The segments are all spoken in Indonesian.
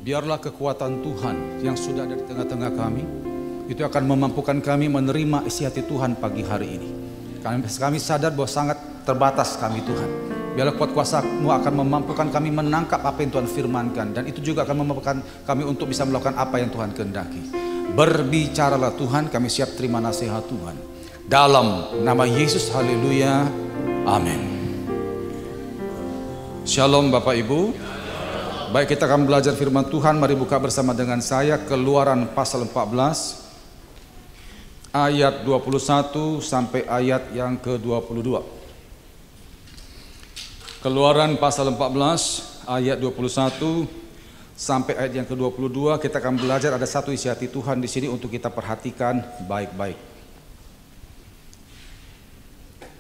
Biarlah kekuatan Tuhan yang sudah ada di tengah-tengah kami, itu akan memampukan kami menerima isi hati Tuhan pagi hari ini. Kami sadar bahwa sangat terbatas kami Tuhan. Biarlah kuat kuasa-Mu akan memampukan kami menangkap apa yang Tuhan firmankan. Dan itu juga akan memampukan kami untuk bisa melakukan apa yang Tuhan kehendaki. Berbicaralah Tuhan, kami siap terima nasihat Tuhan. Dalam nama Yesus, haleluya, amin. Shalom Bapak Ibu. Baik, kita akan belajar firman Tuhan. Mari buka bersama dengan saya Keluaran pasal 14 ayat 21 sampai ayat yang ke-22. Keluaran pasal 14 ayat 21 sampai ayat yang ke-22. Kita akan belajar, ada satu isi hati Tuhan di sini untuk kita perhatikan baik-baik.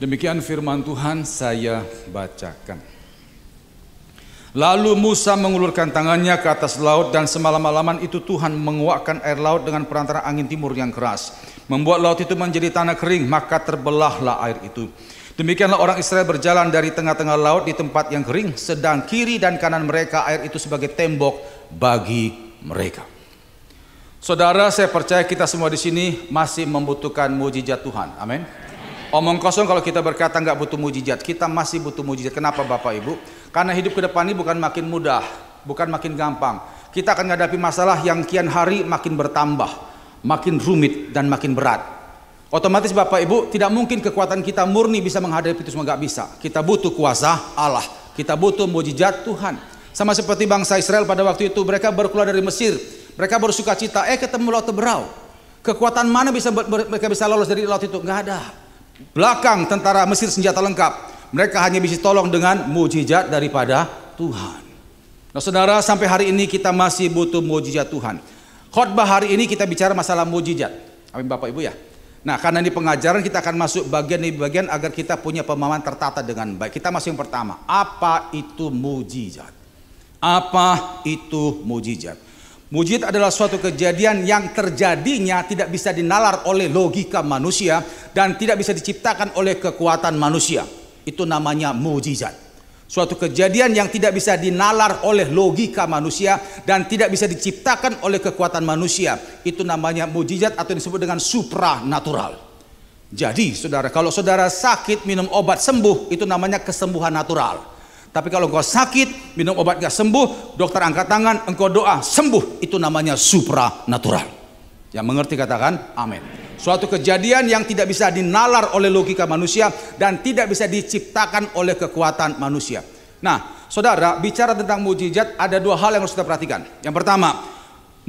Demikian firman Tuhan, saya bacakan. Lalu Musa mengulurkan tangannya ke atas laut, dan semalam-malaman itu Tuhan menguakkan air laut dengan perantara angin timur yang keras, membuat laut itu menjadi tanah kering, maka terbelahlah air itu. Demikianlah orang Israel berjalan dari tengah-tengah laut di tempat yang kering, sedang kiri dan kanan mereka air itu sebagai tembok bagi mereka. Saudara, saya percaya kita semua di sini masih membutuhkan mujizat Tuhan. Amin. Omong kosong kalau kita berkata nggak butuh mujizat. Kita masih butuh mujizat. Kenapa Bapak Ibu? Karena hidup ke depan ini bukan makin mudah, bukan makin gampang. Kita akan menghadapi masalah yang kian hari makin bertambah, makin rumit dan makin berat. Otomatis Bapak Ibu, tidak mungkin kekuatan kita murni bisa menghadapi itu semua, nggak bisa. Kita butuh kuasa Allah, kita butuh mujizat Tuhan. Sama seperti bangsa Israel pada waktu itu, mereka baru keluar dari Mesir, mereka bersuka cita, ketemu laut Teberau. Kekuatan mana mereka bisa lolos dari laut itu? Nggak ada. Belakang tentara Mesir senjata lengkap, mereka hanya bisa tolong dengan mujizat daripada Tuhan. Nah saudara, sampai hari ini kita masih butuh mujizat Tuhan. Khotbah hari ini kita bicara masalah mujizat. Amin Bapak Ibu ya. Nah karena ini pengajaran, kita akan masuk bagian demi bagian agar kita punya pemahaman tertata dengan baik. Kita masuk yang pertama, apa itu mujizat? Apa itu mujizat? Mujizat adalah suatu kejadian yang terjadinya tidak bisa dinalar oleh logika manusia dan tidak bisa diciptakan oleh kekuatan manusia. Itu namanya mujizat. Suatu kejadian yang tidak bisa dinalar oleh logika manusia dan tidak bisa diciptakan oleh kekuatan manusia. Itu namanya mujizat atau disebut dengan supranatural. Jadi saudara, kalau saudara sakit minum obat sembuh, itu namanya kesembuhan natural. Tapi kalau engkau sakit, minum obat gak sembuh, dokter angkat tangan, engkau doa, sembuh. Itu namanya supranatural. Yang mengerti katakan amin. Suatu kejadian yang tidak bisa dinalar oleh logika manusia dan tidak bisa diciptakan oleh kekuatan manusia. Nah, saudara, bicara tentang mujizat, ada dua hal yang harus kita perhatikan. Yang pertama,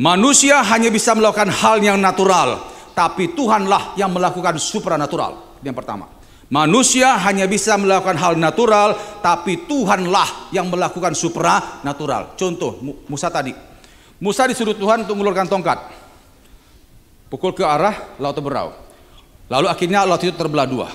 manusia hanya bisa melakukan hal yang natural, tapi Tuhanlah yang melakukan supranatural. Yang pertama. Manusia hanya bisa melakukan hal natural, tapi Tuhanlah yang melakukan supranatural. Contoh, Musa tadi. Musa disuruh Tuhan untuk mengulurkan tongkat. Pukul ke arah laut Teberau. Lalu akhirnya laut itu terbelah dua.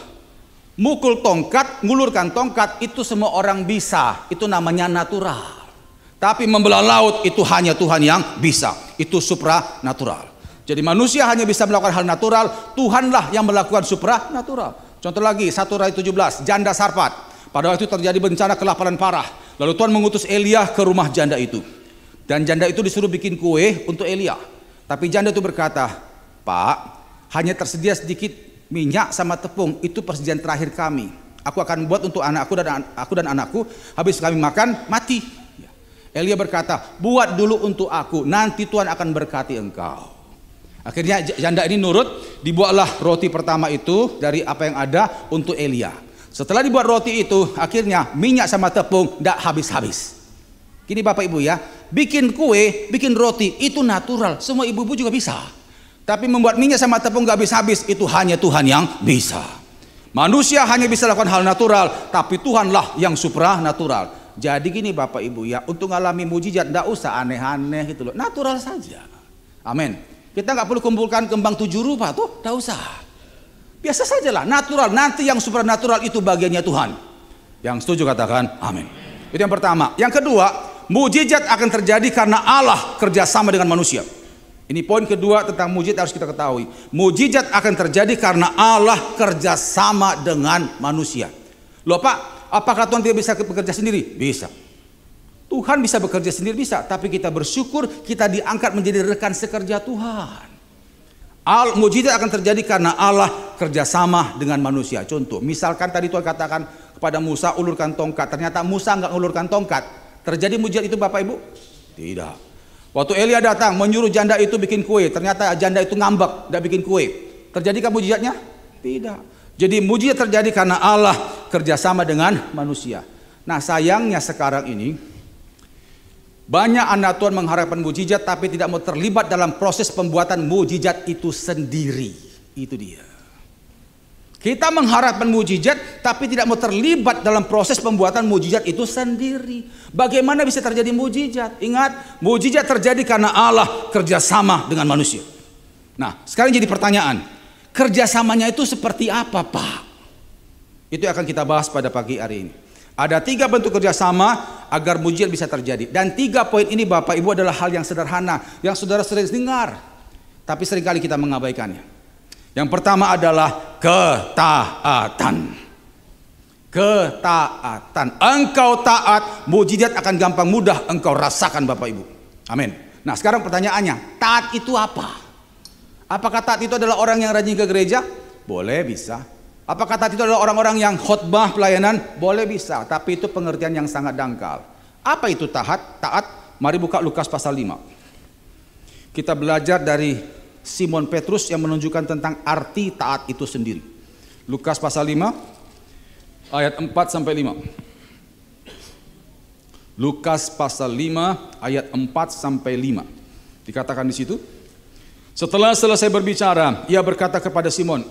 Mukul tongkat, ngulurkan tongkat, itu semua orang bisa. Itu namanya natural. Tapi membelah laut itu hanya Tuhan yang bisa. Itu supranatural. Jadi manusia hanya bisa melakukan hal natural, Tuhanlah yang melakukan supranatural. Contoh lagi, 1 Raja 17, janda Sarfat. Pada waktu itu terjadi bencana kelaparan parah. Lalu Tuhan mengutus Elia ke rumah janda itu. Dan janda itu disuruh bikin kue untuk Elia. Tapi janda itu berkata, Pak, hanya tersedia sedikit minyak sama tepung. Itu persediaan terakhir kami. Aku akan buat untuk anakku dan anakku. Habis kami makan, mati. Elia berkata, buat dulu untuk aku. Nanti Tuhan akan berkati engkau. Akhirnya janda ini nurut, dibuatlah roti pertama itu dari apa yang ada untuk Elia. Setelah dibuat roti itu, akhirnya minyak sama tepung tidak habis-habis. Gini Bapak Ibu ya, bikin kue, bikin roti itu natural, semua ibu-ibu juga bisa. Tapi membuat minyak sama tepung nggak habis-habis, itu hanya Tuhan yang bisa. Manusia hanya bisa lakukan hal natural, tapi Tuhanlah yang supranatural. Jadi gini Bapak Ibu ya, untuk mengalami mujizat tidak usah aneh-aneh gitu loh, natural saja. Amin. Kita nggak perlu kumpulkan kembang 7 rupa tuh, nggak usah. Biasa sajalah, natural. Nanti yang supranatural itu bagiannya Tuhan. Yang setuju katakan amin. Itu yang pertama. Yang kedua, mujizat akan terjadi karena Allah kerjasama dengan manusia. Ini poin kedua tentang mujizat harus kita ketahui. Mujizat akan terjadi karena Allah kerjasama dengan manusia. Loh Pak, apakah Tuhan tidak bisa bekerja sendiri? Bisa. Tuhan bisa bekerja sendiri, bisa. Tapi kita bersyukur kita diangkat menjadi rekan sekerja Tuhan. Mujizat akan terjadi karena Allah kerjasama dengan manusia. Contoh, misalkan tadi Tuhan katakan kepada Musa, ulurkan tongkat. Ternyata Musa nggak ulurkan tongkat. Terjadi mujizat itu Bapak Ibu? Tidak. Waktu Elia datang menyuruh janda itu bikin kue. Ternyata janda itu ngambek, tidak bikin kue. Terjadikah mujizatnya? Tidak. Jadi mujizat terjadi karena Allah kerjasama dengan manusia. Nah sayangnya sekarang ini banyak anak Tuhan mengharapkan mujizat tapi tidak mau terlibat dalam proses pembuatan mujizat itu sendiri. Itu dia. Kita mengharapkan mujizat tapi tidak mau terlibat dalam proses pembuatan mujizat itu sendiri. Bagaimana bisa terjadi mujizat? Ingat, mujizat terjadi karena Allah kerjasama dengan manusia. Nah, sekarang jadi pertanyaan, kerjasamanya itu seperti apa, Pak? Itu akan kita bahas pada pagi hari ini. Ada 3 bentuk kerjasama agar mujizat bisa terjadi. Dan 3 poin ini Bapak Ibu adalah hal yang sederhana, yang saudara sering dengar, tapi seringkali kita mengabaikannya. Yang pertama adalah ketaatan. Ketaatan. Engkau taat, mujizat akan gampang mudah engkau rasakan Bapak Ibu. Amin. Nah sekarang pertanyaannya, taat itu apa? Apakah taat itu adalah orang yang rajin ke gereja? Boleh, bisa. Apakah taat itu adalah orang-orang yang khotbah pelayanan? Boleh, bisa. Tapi itu pengertian yang sangat dangkal. Apa itu taat? Taat, mari buka Lukas pasal 5. Kita belajar dari Simon Petrus yang menunjukkan tentang arti taat itu sendiri. Lukas pasal 5 ayat 4 sampai 5. Lukas pasal 5 ayat 4 sampai 5. Dikatakan di situ, setelah selesai berbicara, ia berkata kepada Simon,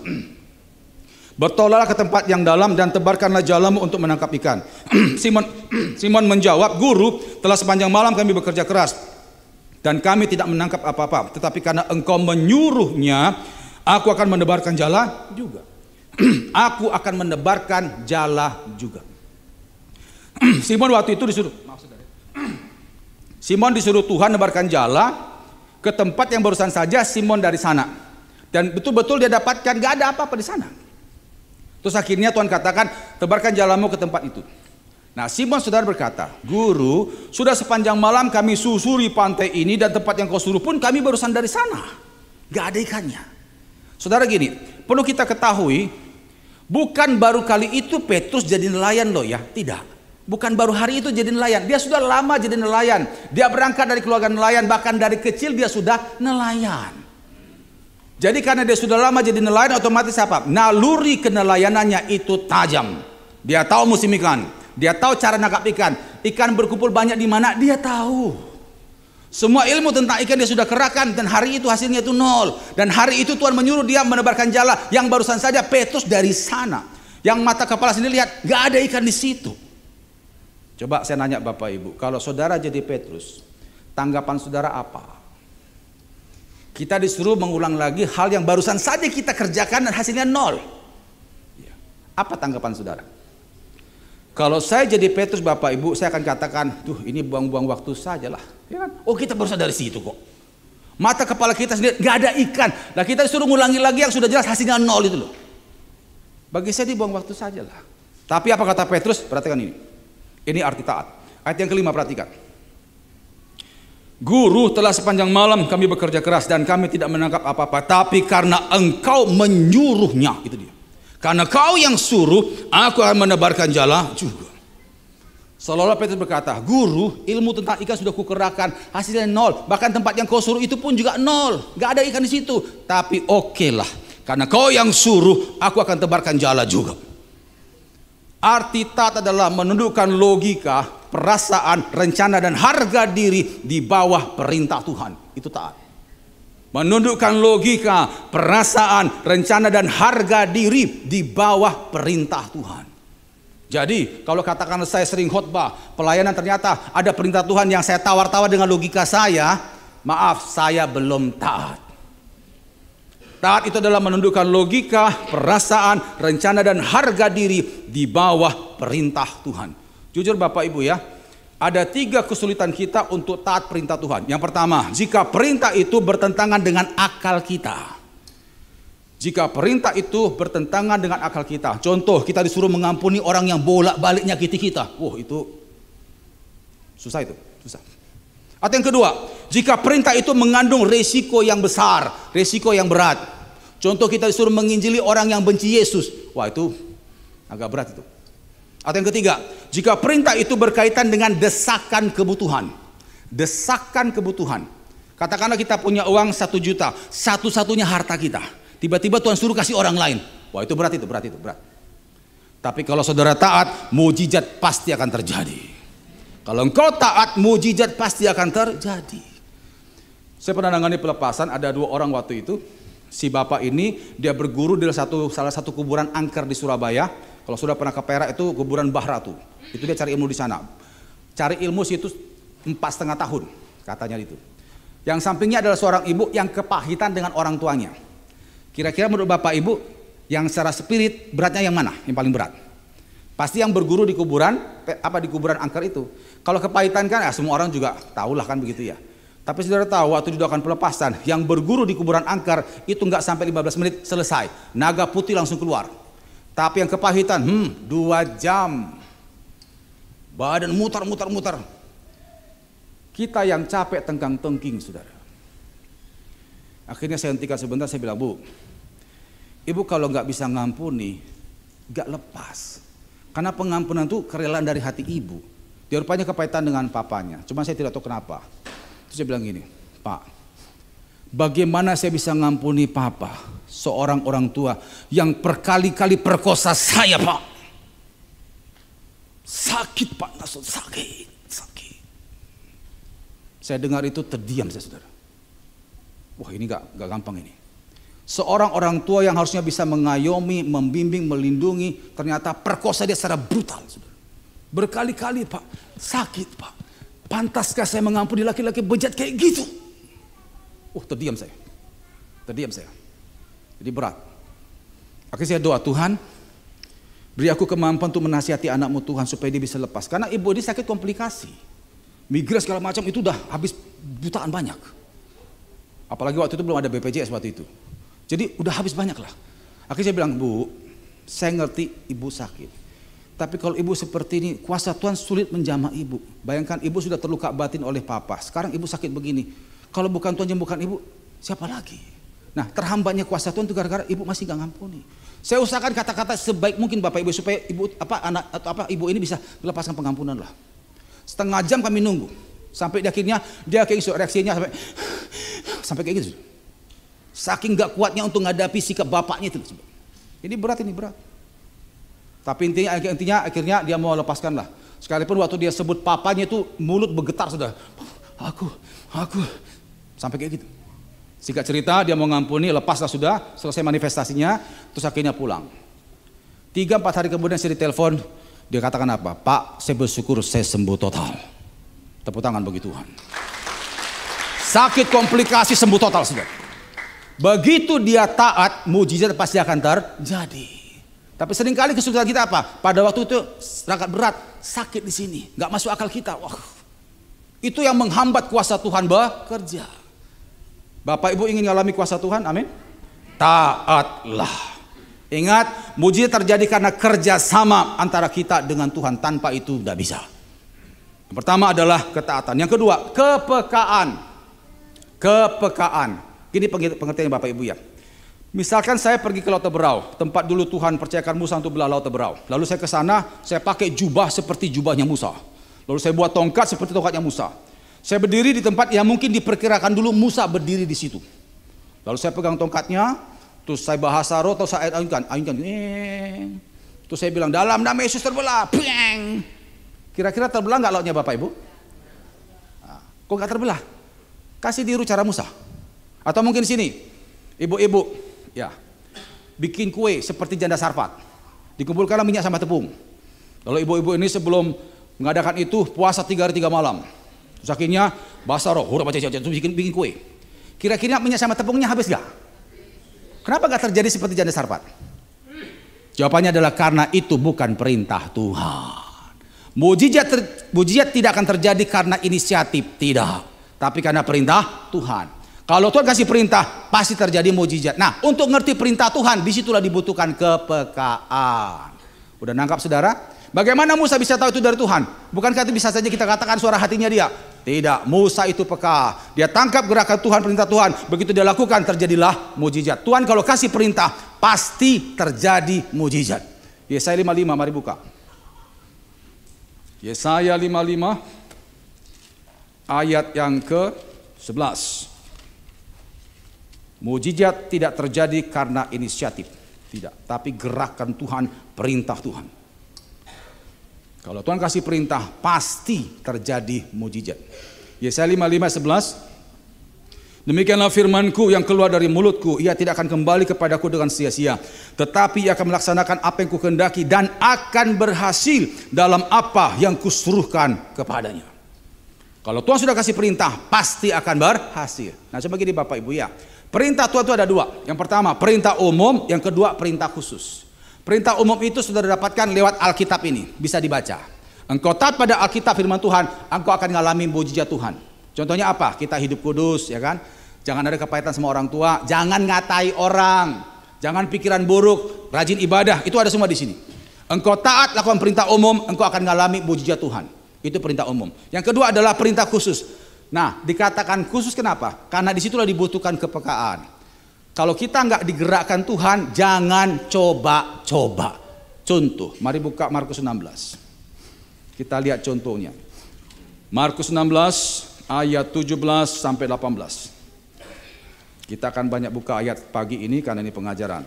bertolaklah ke tempat yang dalam dan tebarkanlah jalamu untuk menangkap ikan. Simon menjawab, Guru, telah sepanjang malam kami bekerja keras dan kami tidak menangkap apa-apa. Tetapi karena engkau menyuruhnya, aku akan menebarkan jala juga. Aku akan menebarkan jala juga. Simon waktu itu disuruh, Simon disuruh Tuhan menebarkan jala ke tempat yang barusan saja Simon dari sana. Dan betul-betul dia dapatkan gak ada apa-apa di sana. Terus akhirnya Tuhan katakan, tebarkan jalamu ke tempat itu. Nah Simon saudara berkata, Guru, sudah sepanjang malam kami susuri pantai ini dan tempat yang kau suruh pun kami barusan dari sana. Gak ada ikannya. Saudara gini, perlu kita ketahui, bukan baru kali itu Petrus jadi nelayan loh ya, tidak. Bukan baru hari itu jadi nelayan, dia sudah lama jadi nelayan. Dia berangkat dari keluarga nelayan, bahkan dari kecil dia sudah nelayan. Jadi karena dia sudah lama jadi nelayan, otomatis apa? Naluri kenelayanannya itu tajam. Dia tahu musim ikan, dia tahu cara nangkap ikan. Ikan berkumpul banyak di mana, dia tahu. Semua ilmu tentang ikan dia sudah kerahkan dan hari itu hasilnya itu 0. Dan hari itu Tuhan menyuruh dia menebarkan jala yang barusan saja Petrus dari sana. Yang mata kepala sendiri lihat, gak ada ikan di situ. Coba saya nanya Bapak Ibu, kalau saudara jadi Petrus, tanggapan saudara apa? Kita disuruh mengulang lagi hal yang barusan saja kita kerjakan dan hasilnya 0. Apa tanggapan saudara? Kalau saya jadi Petrus Bapak Ibu, saya akan katakan, tuh ini buang-buang waktu sajalah. Ya kan? Oh kita barusan dari situ kok. Mata kepala kita sendiri gak ada ikan. Nah kita disuruh ngulangi lagi yang sudah jelas hasilnya 0 itu loh. Bagi saya dibuang waktu sajalah. Tapi apa kata Petrus? Perhatikan ini. Ini arti taat. Ayat yang kelima perhatikan. Guru, telah sepanjang malam kami bekerja keras dan kami tidak menangkap apa-apa. Tapi karena engkau menyuruhnya, itu dia. Karena kau yang suruh, aku akan menebarkan jala juga. Seolah-olah Petrus berkata, Guru, ilmu tentang ikan sudah kukerahkan, hasilnya 0. Bahkan tempat yang kau suruh itu pun juga 0. Gak ada ikan di situ. Tapi oke lah, karena kau yang suruh, aku akan tebarkan jala juga. Arti taat adalah menundukkan logika, perasaan, rencana dan harga diri di bawah perintah Tuhan. Itu taat. Menundukkan logika, perasaan, rencana dan harga diri di bawah perintah Tuhan. Jadi kalau katakan saya sering khotbah, pelayanan ternyata ada perintah Tuhan yang saya tawar-tawar dengan logika saya, maaf saya belum taat. Taat itu adalah menundukkan logika, perasaan, rencana dan harga diri di bawah perintah Tuhan. Jujur Bapak Ibu ya, ada 3 kesulitan kita untuk taat perintah Tuhan. Yang pertama, jika perintah itu bertentangan dengan akal kita. Jika perintah itu bertentangan dengan akal kita. Contoh, kita disuruh mengampuni orang yang bolak-balik nyakiti kita. Wah itu Susah itu, susah. Atau yang kedua, jika perintah itu mengandung resiko yang besar, resiko yang berat. Contoh kita disuruh menginjili orang yang benci Yesus. Wah, itu agak berat itu. Atau yang ketiga, jika perintah itu berkaitan dengan desakan kebutuhan. Desakan kebutuhan. Katakanlah kita punya uang 1 juta, satu-satunya harta kita. Tiba-tiba Tuhan suruh kasih orang lain. Wah, itu berat itu, berat itu, berat. Tapi kalau saudara taat, mujizat pasti akan terjadi. Kalau engkau taat, mujizat pasti akan terjadi. Saya pernah nangani pelepasan, ada 2 orang waktu itu. Si bapak ini, dia berguru di salah satu kuburan angker di Surabaya. Kalau sudah pernah ke Perak itu kuburan Bahratu. Itu dia cari ilmu di sana. Cari ilmu situ 4,5 tahun, katanya itu. Yang sampingnya adalah seorang ibu yang kepahitan dengan orang tuanya. Kira-kira menurut bapak ibu, yang secara spirit beratnya yang mana? Yang paling berat? Pasti yang berguru di kuburan, di kuburan angker itu. Kalau kepahitan kan, ya semua orang juga tahulah kan begitu ya. Tapi saudara tahu waktu didoakan pelepasan, yang berguru di kuburan angker itu nggak sampai 15 menit selesai. Naga putih langsung keluar. Tapi yang kepahitan, 2 jam. Badan mutar-mutar-mutar. Kita yang capek tengkang-tengking, saudara. Akhirnya saya hentikan sebentar, saya bilang, Bu, Ibu kalau nggak bisa ngampuni, nggak lepas. Karena pengampunan itu kerelaan dari hati ibu. Dia rupanya kepahitan dengan papanya. Cuma saya tidak tahu kenapa. Terus saya bilang gini, Pak, bagaimana saya bisa ngampuni papa, seorang orang tua yang berkali-kali perkosa saya, Pak? Sakit, Pak, sakit. Saya dengar itu terdiam saya, saudara. Wah, ini nggak gampang ini. Seorang orang tua yang harusnya bisa mengayomi, membimbing, melindungi, ternyata perkosa dia secara brutal, saudara. Berkali-kali, Pak, sakit, Pak. Pantaskah saya mengampuni laki-laki bejat kayak gitu? Terdiam saya. Jadi berat. Akhirnya saya doa, Tuhan, beri aku kemampuan untuk menasihati anakmu Tuhan supaya dia bisa lepas. Karena ibu dia sakit komplikasi. Migrain segala macam itu udah habis butaan banyak. Apalagi waktu itu belum ada BPJS waktu itu. Jadi udah habis banyak lah. Akhirnya saya bilang, Bu, saya ngerti ibu sakit. Tapi kalau ibu seperti ini, kuasa Tuhan sulit menjamah ibu. Bayangkan ibu sudah terluka batin oleh papa. Sekarang ibu sakit begini. Kalau bukan Tuhan nyembuhkan ibu, siapa lagi? Nah, terhambatnya kuasa Tuhan itu gara-gara ibu masih gak ngampuni. Saya usahakan kata-kata sebaik mungkin bapak ibu supaya ibu ibu ini bisa melepaskan pengampunan lah. Setengah jam kami nunggu. Sampai akhirnya dia kayak gitu, reaksinya sampai kayak gitu. Saking gak kuatnya untuk menghadapi sikap bapaknya itu. Ini berat. Tapi intinya akhirnya dia mau lepaskan lah. Sekalipun waktu dia sebut papanya itu mulut bergetar sudah. Aku. Sampai kayak gitu. Singkat cerita dia mau ngampuni, lepaslah sudah, selesai manifestasinya, terus akhirnya pulang. 3-4 hari kemudian saya ditelepon, dia katakan apa? Pak, saya bersyukur saya sembuh total. Tepuk tangan bagi Tuhan. Sakit komplikasi sembuh total sudah. Begitu dia taat, mujizat pasti akan terjadi. Tapi seringkali kesulitan kita apa? Pada waktu itu sangat berat, sakit di sini, nggak masuk akal kita. Wah, itu yang menghambat kuasa Tuhan bekerja. Bapak Ibu ingin mengalami kuasa Tuhan? Amin. Taatlah. Ingat, mujizat terjadi karena kerjasama antara kita dengan Tuhan. Tanpa itu tidak bisa. Yang pertama adalah ketaatan. Yang kedua, kepekaan. Ini pengertian Bapak Ibu ya. Misalkan saya pergi ke Laut Teberau, tempat dulu Tuhan percayakan Musa untuk belah Laut Teberau. Lalu saya ke sana, saya pakai jubah seperti jubahnya Musa. Lalu saya buat tongkat seperti tongkatnya Musa. Saya berdiri di tempat yang mungkin diperkirakan dulu Musa berdiri di situ. Lalu saya pegang tongkatnya, terus saya bahasa roh, terus saya ayunkan. Terus saya bilang, dalam nama Yesus terbelah. Bang. Kira-kira terbelah nggak lautnya Bapak Ibu? Kok nggak terbelah? Kasih tiru cara Musa. Atau mungkin sini, ibu-ibu, ya, bikin kue seperti janda Sarfat. Dikumpulkanlah minyak sama tepung. Lalu ibu-ibu ini sebelum mengadakan itu puasa 3 hari 3 malam. Terus akhirnya bahasa roh, udah baca bikin kue. Kira-kira minyak sama tepungnya habis gak? Kenapa gak terjadi seperti janda Sarfat? Jawabannya adalah karena itu bukan perintah Tuhan. Mujizat tidak akan terjadi karena inisiatif, tidak. Tapi karena perintah Tuhan. Kalau Tuhan kasih perintah, pasti terjadi mujizat. Nah, untuk ngerti perintah Tuhan, disitulah dibutuhkan kepekaan. Udah nangkap saudara? Bagaimana Musa bisa tahu itu dari Tuhan? Bukankah itu bisa saja kita katakan suara hatinya dia? Tidak, Musa itu peka. Dia tangkap gerakan Tuhan, perintah Tuhan. Begitu dia lakukan, terjadilah mujizat. Tuhan kalau kasih perintah, pasti terjadi mujizat. Yesaya 55, mari buka. Yesaya 55, ayat yang ke-11. Mujizat tidak terjadi karena inisiatif. Tidak, tapi gerakan Tuhan, perintah Tuhan. Kalau Tuhan kasih perintah, pasti terjadi mujizat. Yesaya 55:11. Demikianlah firmanku yang keluar dari mulutku, ia tidak akan kembali kepadaku dengan sia-sia, tetapi ia akan melaksanakan apa yang kukehendaki dan akan berhasil dalam apa yang kusuruhkan kepadanya. Kalau Tuhan sudah kasih perintah, pasti akan berhasil. Nah, coba gini Bapak Ibu ya. Perintah Tuhan itu ada dua. Yang pertama perintah umum, yang kedua perintah khusus. Perintah umum itu sudah didapatkan lewat Alkitab ini, bisa dibaca. Engkau taat pada Alkitab firman Tuhan, engkau akan mengalami mujizat Tuhan. Contohnya apa? Kita hidup kudus, ya kan? Jangan ada kepahitan sama orang tua, jangan ngatai orang, jangan pikiran buruk, rajin ibadah, itu ada semua di sini. Engkau taat lakukan perintah umum, engkau akan mengalami mujizat Tuhan. Itu perintah umum. Yang kedua adalah perintah khusus. Nah, dikatakan khusus kenapa? Karena disitulah dibutuhkan kepekaan. Kalau kita nggak digerakkan Tuhan, jangan coba-coba. Contoh, mari buka Markus 16. Kita lihat contohnya. Markus 16 ayat 17 sampai 18. Kita akan banyak buka ayat pagi ini karena ini pengajaran.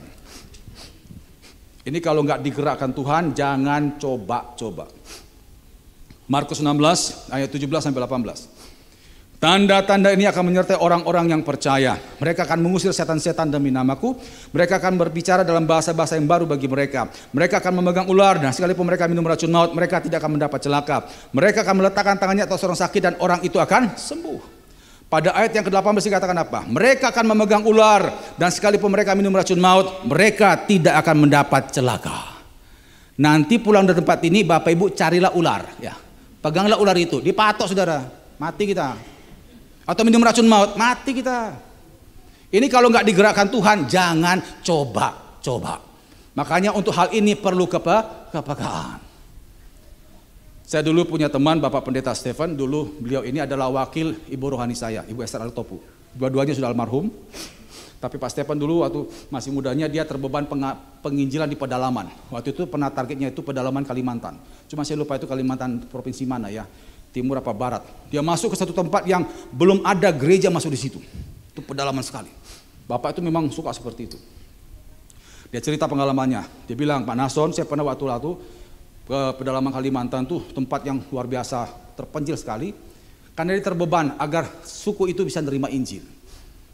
Ini kalau nggak digerakkan Tuhan, jangan coba-coba. Markus 16 ayat 17 sampai 18. Tanda-tanda ini akan menyertai orang-orang yang percaya. Mereka akan mengusir setan-setan demi namaku. Mereka akan berbicara dalam bahasa-bahasa yang baru bagi mereka. Mereka akan memegang ular dan sekalipun mereka minum racun maut, mereka tidak akan mendapat celaka. Mereka akan meletakkan tangannya atas orang sakit dan orang itu akan sembuh. Pada ayat yang ke-18 dikatakan apa? Mereka akan memegang ular dan sekalipun mereka minum racun maut, mereka tidak akan mendapat celaka. Nanti pulang dari tempat ini, Bapak Ibu carilah ular, ya. Peganglah ular itu, dipatok saudara, mati kita. Atau minum racun maut, mati kita. Ini kalau nggak digerakkan Tuhan, jangan coba-coba. Makanya untuk hal ini perlu kepekaan. Saya dulu punya teman Bapak Pendeta Stephen, dulu beliau ini adalah wakil ibu rohani saya, Ibu Esther Altopu. Dua-duanya sudah almarhum. Tapi Pak Stephen dulu waktu masih mudanya dia terbeban penginjilan di pedalaman. Waktu itu pernah targetnya itu pedalaman Kalimantan. Cuma saya lupa itu Kalimantan provinsi mana ya. Timur apa barat. Dia masuk ke satu tempat yang belum ada gereja masuk di situ. Itu pedalaman sekali. Bapak itu memang suka seperti itu. Dia cerita pengalamannya. Dia bilang, Pak Nason, saya pernah waktu lalu ke pedalaman Kalimantan tuh tempat yang luar biasa terpencil sekali. Karena dia terbeban agar suku itu bisa menerima Injil.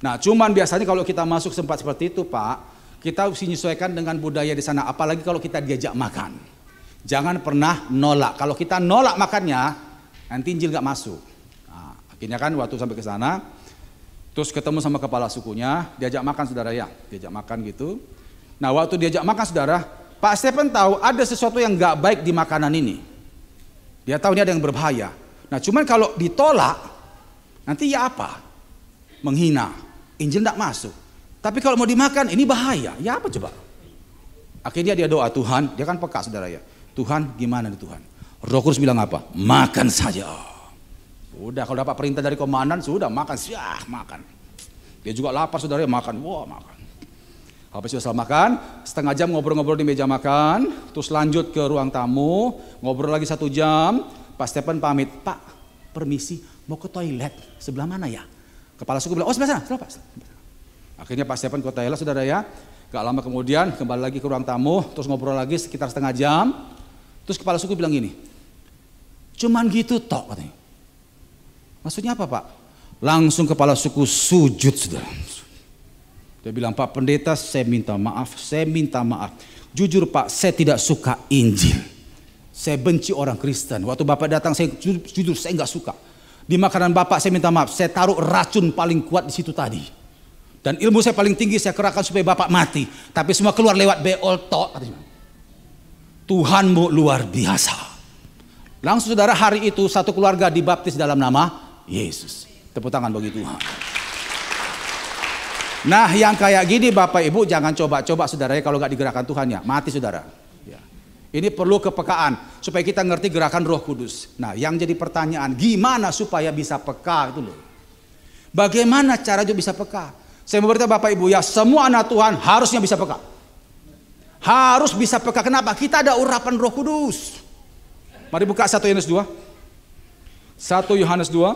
Nah, cuman biasanya kalau kita masuk tempat seperti itu, Pak, kita harus menyesuaikan dengan budaya di sana. Apalagi kalau kita diajak makan. Jangan pernah nolak. Kalau kita nolak makannya, nanti Injil nggak masuk. Nah, akhirnya kan waktu sampai ke sana, terus ketemu sama kepala sukunya, diajak makan saudara ya, diajak makan gitu. Nah waktu diajak makan saudara, Pak Stephen tahu ada sesuatu yang nggak baik di makanan ini. Dia tahu ini ada yang berbahaya. Nah cuman kalau ditolak, nanti ya apa? Menghina, Injil nggak masuk. Tapi kalau mau dimakan, ini bahaya. Ya apa coba? Akhirnya dia doa, Tuhan, dia kan peka saudara ya. Tuhan gimana nih Tuhan? Roh Kudus bilang apa? Makan saja. Udah kalau dapat perintah dari komandan sudah makan, makan. Dia juga lapar saudara ya, makan, wah makan. Habis selesai makan, setengah jam ngobrol-ngobrol di meja makan, terus lanjut ke ruang tamu, ngobrol lagi 1 jam. Pak Stephen pamit, Pak permisi mau ke toilet, sebelah mana ya? Kepala suku bilang, oh sebelah sana, Pak. Akhirnya Pak Stephen ke toilet saudara ya. Gak lama kemudian kembali lagi ke ruang tamu, terus ngobrol lagi sekitar setengah jam. Terus kepala suku bilang gini, cuman gitu tok katanya. Maksudnya apa Pak? Langsung kepala suku sujud saudara. Dia bilang, Pak Pendeta saya minta maaf. Jujur Pak, saya tidak suka Injil. Saya benci orang Kristen. Waktu Bapak datang saya jujur saya nggak suka. Di makanan Bapak saya minta maaf, saya taruh racun paling kuat di situ tadi. Dan ilmu saya paling tinggi saya kerahkan supaya Bapak mati. Tapi semua keluar lewat beol tok katanya. Tuhanmu luar biasa. Langsung saudara hari itu satu keluarga dibaptis dalam nama Yesus. Tepuk tangan bagi Tuhan. Nah yang kayak gini Bapak Ibu jangan coba-coba saudara kalau gak digerakkan Tuhan ya. Mati saudara. Ya. Ini perlu kepekaan supaya kita ngerti gerakan Roh Kudus. Nah, yang jadi pertanyaan, gimana supaya bisa peka itu loh. Bagaimana caranya bisa peka? Saya mau beritahu Bapak Ibu ya, semua anak Tuhan harusnya bisa peka. Harus bisa peka. Kenapa? Kita ada urapan Roh Kudus. Mari buka 1 Yohanes 2. 1 Yohanes 2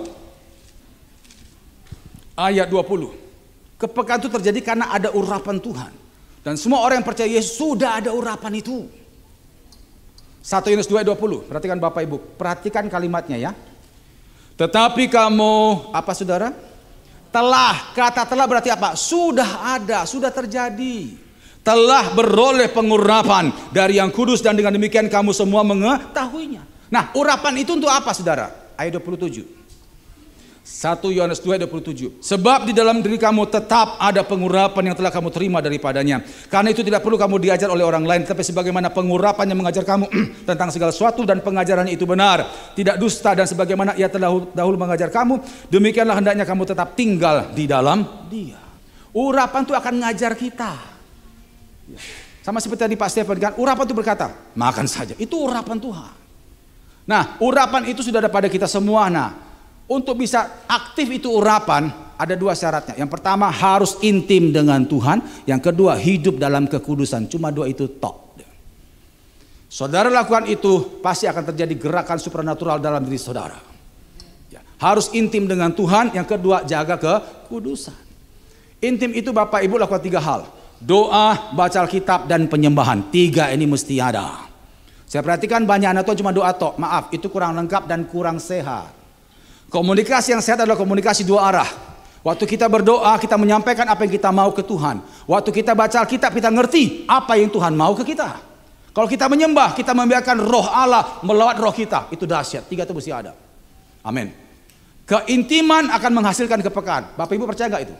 ayat 20. Kepekaan itu terjadi karena ada urapan Tuhan. Dan semua orang yang percaya Yesus sudah ada urapan itu. 1 Yohanes 2 ayat 20. Perhatikan Bapak Ibu, perhatikan kalimatnya ya. Tetapi kamu, apa saudara? Telah, kata telah berarti apa? Sudah ada, sudah terjadi. Telah beroleh pengurapan dari yang kudus dan dengan demikian kamu semua mengetahuinya. Nah, urapan itu untuk apa saudara? Ayat 27. 1 Yohanes 2 ayat 27. Sebab di dalam diri kamu tetap ada pengurapan yang telah kamu terima daripadanya. Karena itu tidak perlu kamu diajar oleh orang lain, tapi sebagaimana pengurapan yang mengajar kamu tentang segala sesuatu dan pengajarannya itu benar, tidak dusta, dan sebagaimana ia telah dahulu mengajar kamu, demikianlah hendaknya kamu tetap tinggal di dalam Dia. Urapan itu akan mengajar kita. Sama seperti tadi Pak Stephen kan, urapan itu berkata, makan saja. Itu urapan Tuhan. Nah, urapan itu sudah ada pada kita semua. Nah, untuk bisa aktif itu urapan, ada dua syaratnya. Yang pertama harus intim dengan Tuhan. Yang kedua hidup dalam kekudusan. Cuma dua itu tok. Saudara lakukan itu, pasti akan terjadi gerakan supernatural dalam diri saudara. Ya, harus intim dengan Tuhan. Yang kedua jaga kekudusan. Intim itu Bapak Ibu lakukan 3 hal. Doa, baca Alkitab, dan penyembahan. 3 ini mesti ada. Saya perhatikan banyak anak Tuhan cuma doa tok. Maaf, itu kurang lengkap dan kurang sehat. Komunikasi yang sehat adalah komunikasi 2 arah. Waktu kita berdoa, kita menyampaikan apa yang kita mau ke Tuhan. Waktu kita baca Alkitab, kita ngerti apa yang Tuhan mau ke kita. Kalau kita menyembah, kita membiarkan roh Allah melawat roh kita. Itu dahsyat. 3 itu mesti ada. Amin. Keintiman akan menghasilkan kepekaan. Bapak Ibu percaya nggak itu?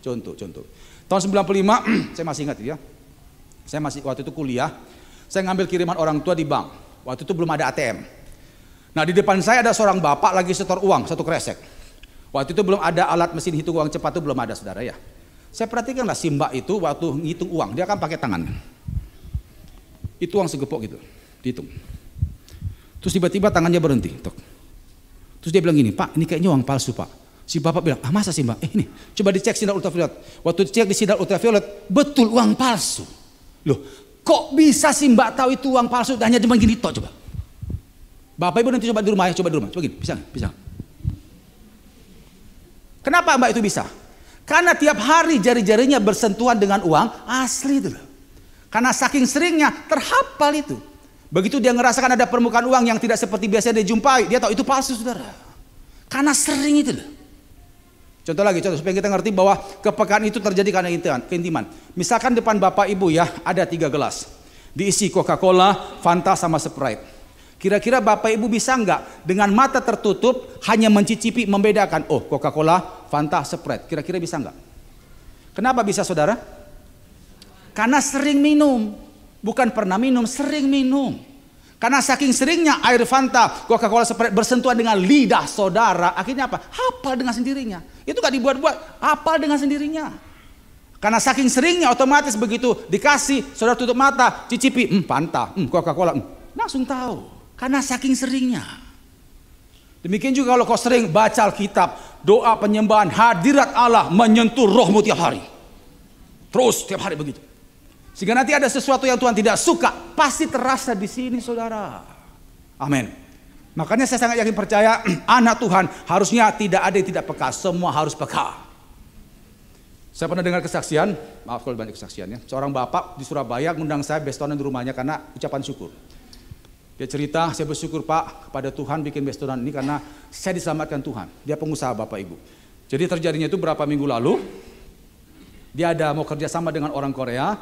Contoh. Tahun 95, saya masih ingat ya. Saya masih waktu itu kuliah. Saya ngambil kiriman orang tua di bank. Waktu itu belum ada ATM. Nah, di depan saya ada seorang bapak lagi setor uang 1 kresek. Waktu itu belum ada alat mesin hitung uang cepat, itu belum ada saudara ya. Saya perhatikanlah si mbak itu waktu ngitung uang, dia kan pakai tangan. Itu uang segepok gitu, dihitung. Terus tiba-tiba tangannya berhenti. Tok. Terus dia bilang gini, Pak ini kayaknya uang palsu Pak. Si bapak bilang, ah masa sih mbak? Ini coba dicek sinar ultraviolet. Waktu dicek di sinar ultraviolet, betul uang palsu. Loh, kok bisa sih mbak tahu itu uang palsu? Hanya cuma gini tok coba. Bapak Ibu nanti coba di rumah ya, coba gini, bisa nggak? Bisa. Kenapa mbak itu bisa? Karena tiap hari jari-jarinya bersentuhan dengan uang asli itu loh. Karena saking seringnya terhafal itu. Begitu dia ngerasakan ada permukaan uang yang tidak seperti biasa dia jumpai, dia tahu itu palsu saudara. Karena sering itu loh. Contoh supaya kita ngerti bahwa kepekaan itu terjadi karena keintiman. Misalkan depan Bapak Ibu ya ada 3 gelas. Diisi Coca-Cola, Fanta sama Sprite. Kira-kira Bapak Ibu bisa nggak dengan mata tertutup hanya mencicipi, membedakan, oh Coca-Cola, Fanta, Sprite. Kira-kira bisa nggak? Kenapa bisa saudara? Karena sering minum. Bukan pernah minum, sering minum. Karena saking seringnya air Fanta, Coca-Cola, Sprite bersentuhan dengan lidah saudara. Akhirnya apa? Hafal dengan sendirinya. Itu nggak dibuat-buat, hafal dengan sendirinya. Karena saking seringnya otomatis begitu dikasih, saudara tutup mata, cicipi, Fanta, Coca-Cola, langsung tahu. Karena saking seringnya. Demikian juga kalau kau sering baca Alkitab, doa penyembahan, hadirat Allah menyentuh rohmu tiap hari. Terus tiap hari begitu. Sehingga nanti ada sesuatu yang Tuhan tidak suka, pasti terasa di sini saudara. Amin. Makanya saya sangat yakin percaya anak Tuhan harusnya tidak ada yang tidak peka, semua harus peka. Saya pernah dengar kesaksian, maaf kalau banyak kesaksiannya. Seorang bapak di Surabaya ngundang saya bestonan di rumahnya karena ucapan syukur. Dia cerita, saya bersyukur Pak kepada Tuhan bikin bestonan ini karena saya diselamatkan Tuhan. Dia pengusaha Bapak Ibu. Jadi terjadinya itu berapa minggu lalu, dia ada mau kerja sama dengan orang Korea.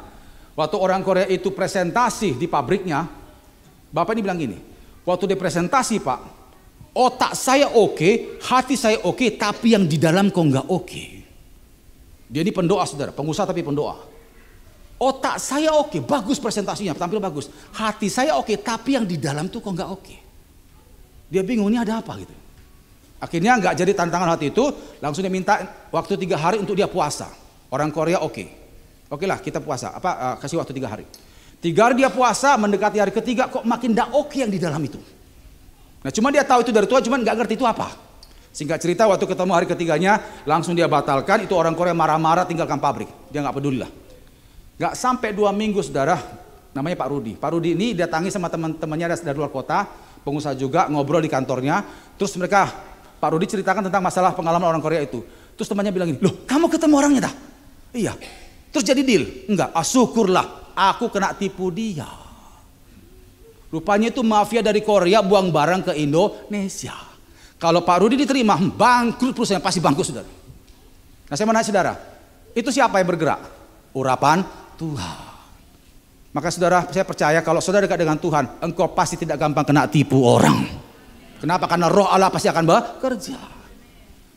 Waktu orang Korea itu presentasi di pabriknya, Bapak ini bilang gini, waktu dia presentasi Pak, otak saya oke, hati saya oke, tapi yang di dalam kok nggak oke. Dia ini pendoa saudara, pengusaha tapi pendoa. Otak saya oke, bagus presentasinya, tampil bagus. Hati saya oke, tapi yang di dalam tuh kok nggak oke. Dia bingung ini ada apa gitu. Akhirnya nggak jadi tantangan hati itu, langsung dia minta waktu 3 hari untuk dia puasa. Orang Korea oke lah kita puasa, kasih waktu 3 hari. 3 hari dia puasa, mendekati hari ketiga kok makin tidak oke yang di dalam itu. Nah cuma dia tahu itu dari Tuhan, cuma nggak ngerti itu apa. Singkat cerita waktu ketemu hari ketiganya langsung dia batalkan. Itu orang Korea marah-marah tinggalkan pabrik. Dia nggak peduli lah. Nggak sampai 2 minggu saudara, namanya Pak Rudi. Pak Rudi ini datangi sama teman-temannya dari luar kota, pengusaha juga, ngobrol di kantornya. Terus mereka, Pak Rudi ceritakan tentang masalah pengalaman orang Korea itu. Terus temannya bilang gini, loh kamu ketemu orangnya dah? Iya. Terus jadi deal? Enggak, syukurlah aku kena tipu dia. Rupanya itu mafia dari Korea buang barang ke Indonesia. Kalau Pak Rudi diterima, bangkrut perusahaan, pasti bangkrut saudara. Nah saya mau nanya saudara, itu siapa yang bergerak? Urapan Tuhan. Maka saudara, saya percaya kalau saudara dekat dengan Tuhan, engkau pasti tidak gampang kena tipu orang. Kenapa? Karena roh Allah pasti akan bekerja.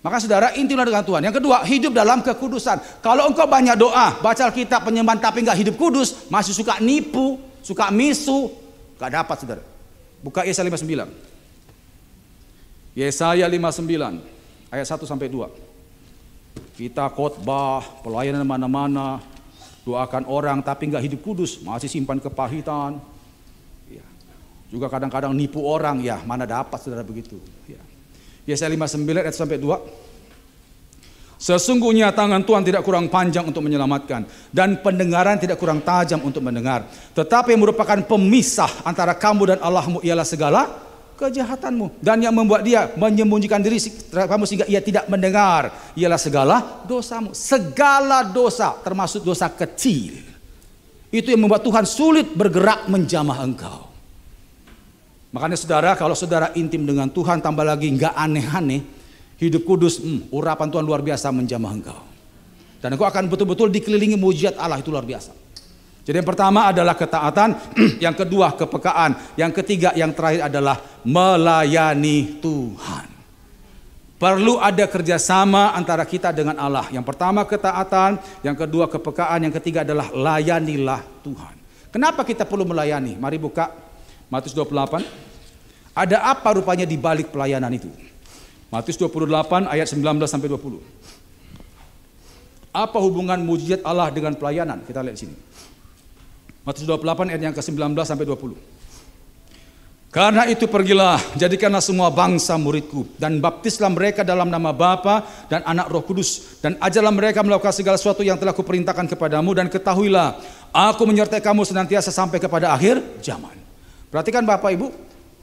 Maka saudara, intilah dengan Tuhan. Yang kedua, hidup dalam kekudusan. Kalau engkau banyak doa, baca Alkitab, penyembahan tapi nggak hidup kudus, masih suka nipu, suka misu, nggak dapat saudara. Buka Yesaya 59. Yesaya 59 ayat 1 sampai 2. Kita khotbah, pelayanan mana-mana, doakan orang tapi nggak hidup kudus, masih simpan kepahitan. Ya. Juga kadang-kadang nipu orang, ya mana dapat saudara begitu. Ya. Yesaya 59 ayat 1 sampai 2. Sesungguhnya tangan Tuhan tidak kurang panjang untuk menyelamatkan, dan pendengaran tidak kurang tajam untuk mendengar. Tetapi yang merupakan pemisah antara kamu dan Allahmu ialah segala kejahatanmu, dan yang membuat dia menyembunyikan diri kamu sehingga ia tidak mendengar ialah segala dosamu. Segala dosa termasuk dosa kecil. Itu yang membuat Tuhan sulit bergerak menjamah engkau. Makanya saudara, kalau saudara intim dengan Tuhan, tambah lagi nggak aneh-aneh, hidup kudus, urapan Tuhan luar biasa menjamah engkau. Dan engkau akan betul-betul dikelilingi mujizat Allah, itu luar biasa. Jadi yang pertama adalah ketaatan, yang kedua kepekaan, yang ketiga, yang terakhir adalah melayani Tuhan. Perlu ada kerjasama antara kita dengan Allah. Yang pertama ketaatan, yang kedua kepekaan, yang ketiga adalah layanilah Tuhan. Kenapa kita perlu melayani? Mari buka Matius 28. Ada apa rupanya di balik pelayanan itu? Matius 28 ayat 19 sampai 20. Apa hubungan mujizat Allah dengan pelayanan? Kita lihat sini. Matius 28 ayat yang ke-19 sampai 20. Karena itu pergilah, jadikanlah semua bangsa muridku, dan baptislah mereka dalam nama Bapa dan Anak Roh Kudus, dan ajarlah mereka melakukan segala sesuatu yang telah kuperintahkan kepadamu, dan ketahuilah, aku menyertai kamu senantiasa sampai kepada akhir zaman. Perhatikan Bapak Ibu,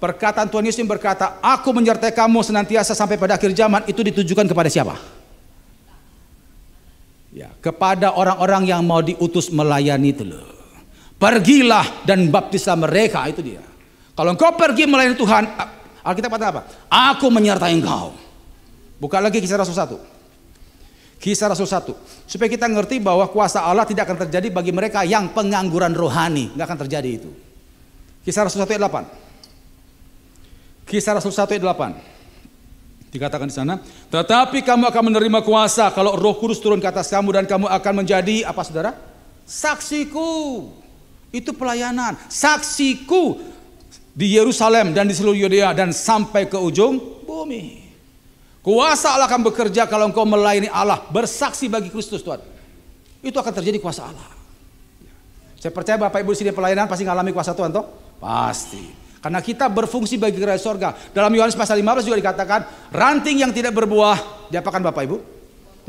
perkataan Tuhan Yesus yang berkata, aku menyertai kamu senantiasa sampai pada akhir zaman, itu ditujukan kepada siapa? Ya, kepada orang-orang yang mau diutus melayani itu loh. Pergilah dan baptislah mereka, itu dia. Kalau engkau pergi melayani Tuhan, Alkitab kata apa? Aku menyertai engkau. Buka lagi Kisah Rasul 1. Kisah Rasul 1. Supaya kita ngerti bahwa kuasa Allah tidak akan terjadi bagi mereka yang pengangguran rohani. Nggak akan terjadi itu. Kisah Rasul 1 ayat 8. Kisah Rasul 1 ayat 8. Dikatakan di sana, tetapi kamu akan menerima kuasa kalau Roh Kudus turun ke atas kamu, dan kamu akan menjadi apa saudara? Saksiku. Itu pelayanan. Saksiku di Yerusalem dan di seluruh Yudea dan sampai ke ujung bumi. Kuasa Allah akan bekerja kalau engkau melayani Allah, bersaksi bagi Kristus Tuhan. Itu akan terjadi kuasa Allah. Saya percaya Bapak Ibu di sini pelayanan pasti mengalami kuasa Tuhan toh? Pasti. Karena kita berfungsi bagi kerajaan sorga. Dalam Yohanes pasal 15 juga dikatakan, ranting yang tidak berbuah diapakan Bapak Ibu?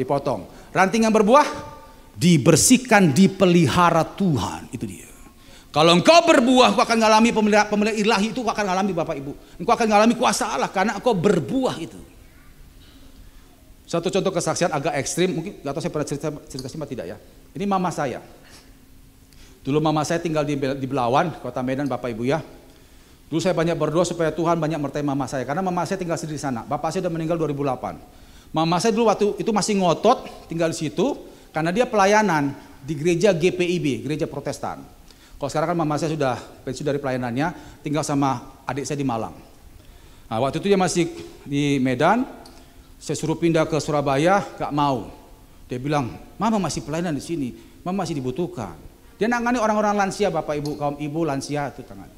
Dipotong. Ranting yang berbuah dibersihkan, dipelihara Tuhan. Itu dia. Kalau engkau berbuah, engkau akan mengalami pemeliharaan ilahi, itu engkau akan mengalami Bapak Ibu. Engkau akan mengalami kuasa Allah karena engkau berbuah itu. Satu contoh kesaksian agak ekstrim, mungkin gak tahu saya pernah cerita sih tidak ya. Ini mama saya. Dulu mama saya tinggal di Belawan, Kota Medan Bapak Ibu ya. Dulu saya banyak berdoa supaya Tuhan banyak menyertai mama saya, karena mama saya tinggal sendiri di sana. Bapak saya sudah meninggal 2008. Mama saya dulu waktu itu masih ngotot tinggal di situ karena dia pelayanan di gereja GPIB, gereja Protestan. Kalau sekarang kan mama saya sudah pensiun dari pelayanannya, tinggal sama adik saya di Malang. Nah, waktu itu dia masih di Medan, saya suruh pindah ke Surabaya, gak mau. Dia bilang, mama masih pelayanan di sini, mama masih dibutuhkan. Dia nangani orang-orang lansia, Bapak Ibu, kaum ibu lansia itu tangani.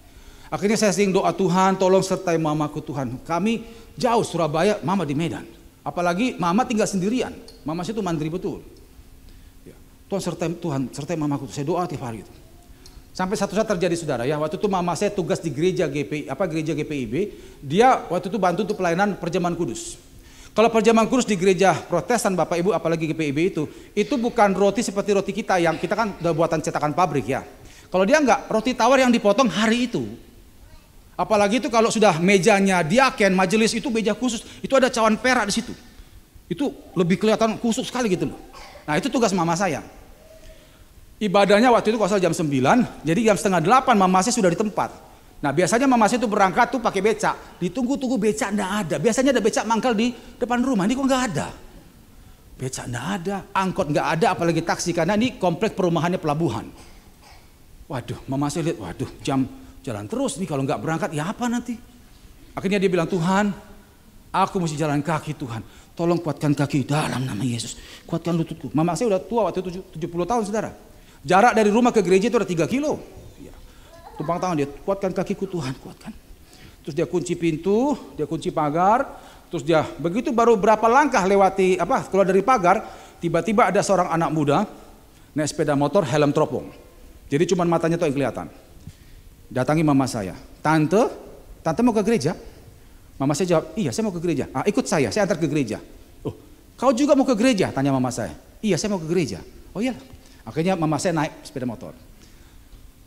Akhirnya saya sering doa, Tuhan tolong sertai mamaku Tuhan. Kami jauh Surabaya, mama di Medan. Apalagi mama tinggal sendirian, mama saya itu mandiri betul. Ya. Tuhan sertai mamaku, saya doa tiap hari itu. Sampai satu saat terjadi saudara ya, waktu itu mama saya tugas di gereja gereja GPIB, dia waktu itu bantu untuk pelayanan perjamuan kudus. Kalau perjamuan kudus di gereja Protestan Bapak Ibu, apalagi GPIB itu bukan roti seperti roti kita yang kita kan udah buatan cetakan pabrik ya. Kalau dia enggak, roti tawar yang dipotong hari itu. Apalagi itu kalau sudah mejanya diaken, majelis itu meja khusus, itu ada cawan perak di situ. Itu lebih kelihatan khusus sekali gitu loh. Nah itu tugas mama saya. Ibadahnya waktu itu kalau jam 9, jadi jam setengah 8 mama saya sudah di tempat. Nah biasanya mama saya itu berangkat tuh pakai becak, ditunggu-tunggu becak enggak ada. Biasanya ada becak mangkal di depan rumah, ini kok enggak ada. Becak enggak ada, angkot enggak ada, apalagi taksi karena ini komplek perumahannya pelabuhan. Waduh, mama saya lihat, waduh jam jalan terus nih kalau enggak berangkat ya apa nanti. Akhirnya dia bilang, Tuhan, aku mesti jalan kaki Tuhan. Tolong kuatkan kaki dalam nama Yesus. Kuatkan lututku. Mama saya udah tua waktu itu 70 tahun saudara. Jarak dari rumah ke gereja itu ada 3 kilo. Ya. Tumpang tangan dia, kuatkan kakiku Tuhan, kuatkan. Terus dia kunci pintu, dia kunci pagar. Terus dia begitu baru berapa langkah lewati keluar dari pagar, tiba-tiba ada seorang anak muda naik sepeda motor helm teropong. Jadi cuma matanya tuh yang kelihatan. Datangi mama saya, tante mau ke gereja? Mama saya jawab, iya saya mau ke gereja. Ikut saya antar ke gereja. Oh, kau juga mau ke gereja? Tanya mama saya. Iya saya mau ke gereja. Oh iya. Akhirnya mama saya naik sepeda motor.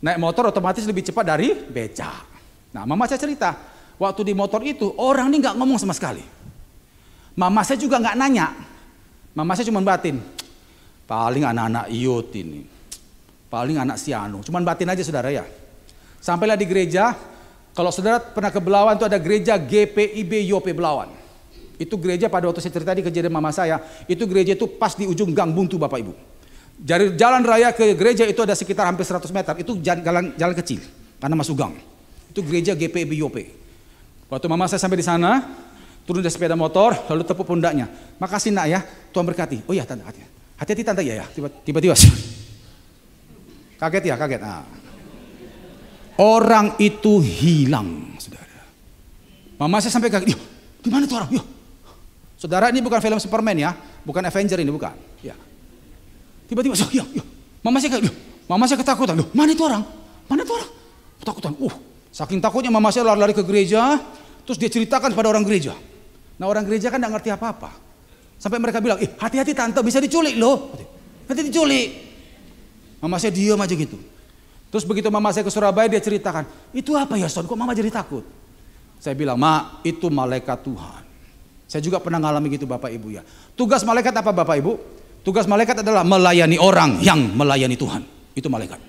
Naik motor otomatis lebih cepat dari becak. Nah mama saya cerita, waktu di motor itu orang ini nggak ngomong sama sekali. Mama saya juga nggak nanya. Mama saya cuma batin. Paling anak-anak iot ini. Paling anak sianu. Cuman batin aja saudara ya. Sampailah di gereja. Kalau saudara pernah ke Belawan itu ada gereja GPIB Yope Belawan. Itu gereja pada waktu saya cerita di kejadian mama saya. Itu gereja itu pas di ujung Gang Buntu Bapak Ibu. Dari jalan raya ke gereja itu ada sekitar hampir 100 meter. Itu jalan kecil karena masuk gang. Itu gereja GPIB Yope. Waktu mama saya sampai di sana, turun dari sepeda motor, lalu tepuk pundaknya. Makasih nak ya, Tuhan berkati. Oh ya tante, hati-hati tante ya. Tiba-tiba kaget ya, kaget. Nah. Orang itu hilang, saudara. Mama saya sampai kaget. Di mana tuh orang? Yo. Saudara ini bukan film Superman ya, bukan Avenger ini bukan. Ya. Tiba-tiba, mama saya ketakutan. Loh, mana itu orang? Mana itu orang? Ketakutan. Saking takutnya mama saya lari-lari ke gereja, terus dia ceritakan kepada orang gereja. Nah orang gereja kan nggak ngerti apa-apa. Sampai mereka bilang, hati-hati tante bisa diculik loh. Nanti diculik. Mama saya diam aja gitu. Terus begitu mama saya ke Surabaya dia ceritakan, itu apa ya Son? Kok mama jadi takut? Saya bilang, Ma, itu malaikat Tuhan. Saya juga pernah ngalami gitu Bapak Ibu ya. Tugas malaikat apa Bapak Ibu? Tugas malaikat adalah melayani orang yang melayani Tuhan. Itu malaikat.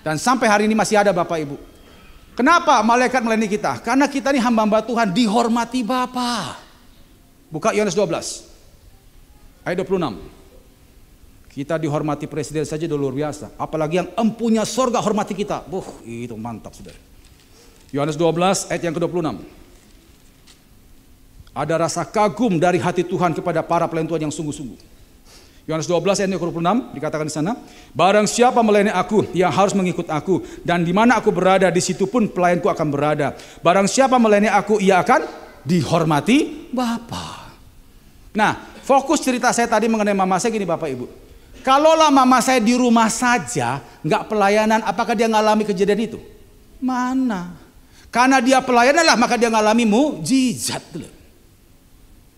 Dan sampai hari ini masih ada Bapak Ibu. Kenapa malaikat melayani kita? Karena kita ini hamba-hamba Tuhan dihormati Bapa. Buka Yohanes 12 ayat 26. Kita dihormati presiden saja udah luar biasa. Apalagi yang empunya sorga hormati kita. Itu mantap saudara. Yohanes 12 ayat yang ke-26. Ada rasa kagum dari hati Tuhan kepada para pelayan Tuhan yang sungguh-sungguh. Yohanes 12 ayat 26 dikatakan di sana, barang siapa melayani aku, ia harus mengikut aku, dan di mana aku berada, di situ pun pelayanku akan berada. Barang siapa melayani aku, ia akan dihormati Bapa. Nah, fokus cerita saya tadi mengenai mama saya gini Bapak Ibu. Kalaulah mama saya di rumah saja, nggak pelayanan, apakah dia ngalami kejadian itu? Mana? Karena dia pelayanan lah, maka dia ngalami mujizat.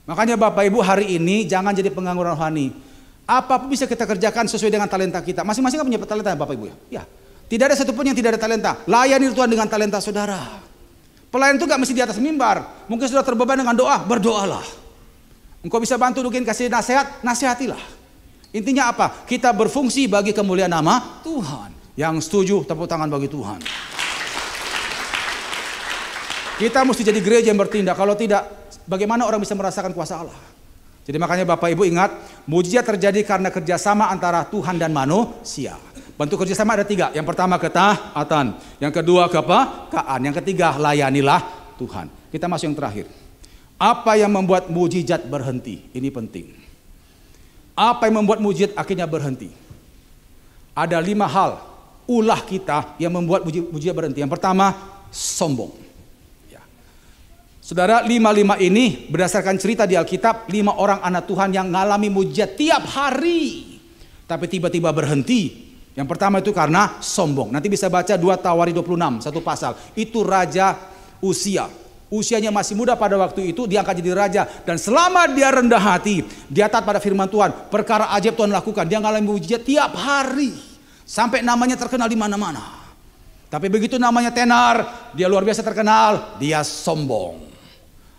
Makanya Bapak Ibu hari ini jangan jadi pengangguran rohani. Apapun bisa kita kerjakan sesuai dengan talenta kita. Masing-masing kan punya talenta Bapak Ibu ya. Tidak ada satupun yang tidak ada talenta. Layani Tuhan dengan talenta saudara. Pelayan itu gak mesti di atas mimbar. Mungkin sudah terbeban dengan doa, berdoalah. Engkau bisa bantu mungkin kasih nasihat, nasihatilah. Intinya apa? Kita berfungsi bagi kemuliaan nama Tuhan. Yang setuju tepuk tangan bagi Tuhan. Kita mesti jadi gereja yang bertindak. Kalau tidak, bagaimana orang bisa merasakan kuasa Allah? Jadi makanya Bapak Ibu ingat, mujizat terjadi karena kerjasama antara Tuhan dan manusia. Bentuk kerjasama ada 3. Yang pertama ketaatan, yang kedua kepekaan, yang ketiga layanilah Tuhan. Kita masuk yang terakhir. Apa yang membuat mujizat berhenti? Ini penting. Apa yang membuat mujizat akhirnya berhenti? Ada 5 hal ulah kita yang membuat mujizat berhenti. Yang pertama, sombong. Saudara, 5 ini berdasarkan cerita di Alkitab, 5 orang anak Tuhan yang mengalami mujizat tiap hari. Tapi tiba-tiba berhenti Yang pertama itu karena sombong. Nanti bisa baca 2 Tawari 26, satu pasal. Itu Raja Uzia. Usianya masih muda pada waktu itu, dia angkat jadi raja. Dan selama dia rendah hati, dia taat pada firman Tuhan, perkara ajaib Tuhan lakukan. Dia mengalami mujizat tiap hari, sampai namanya terkenal di mana-mana. Tapi begitu namanya tenar, dia luar biasa terkenal, dia sombong.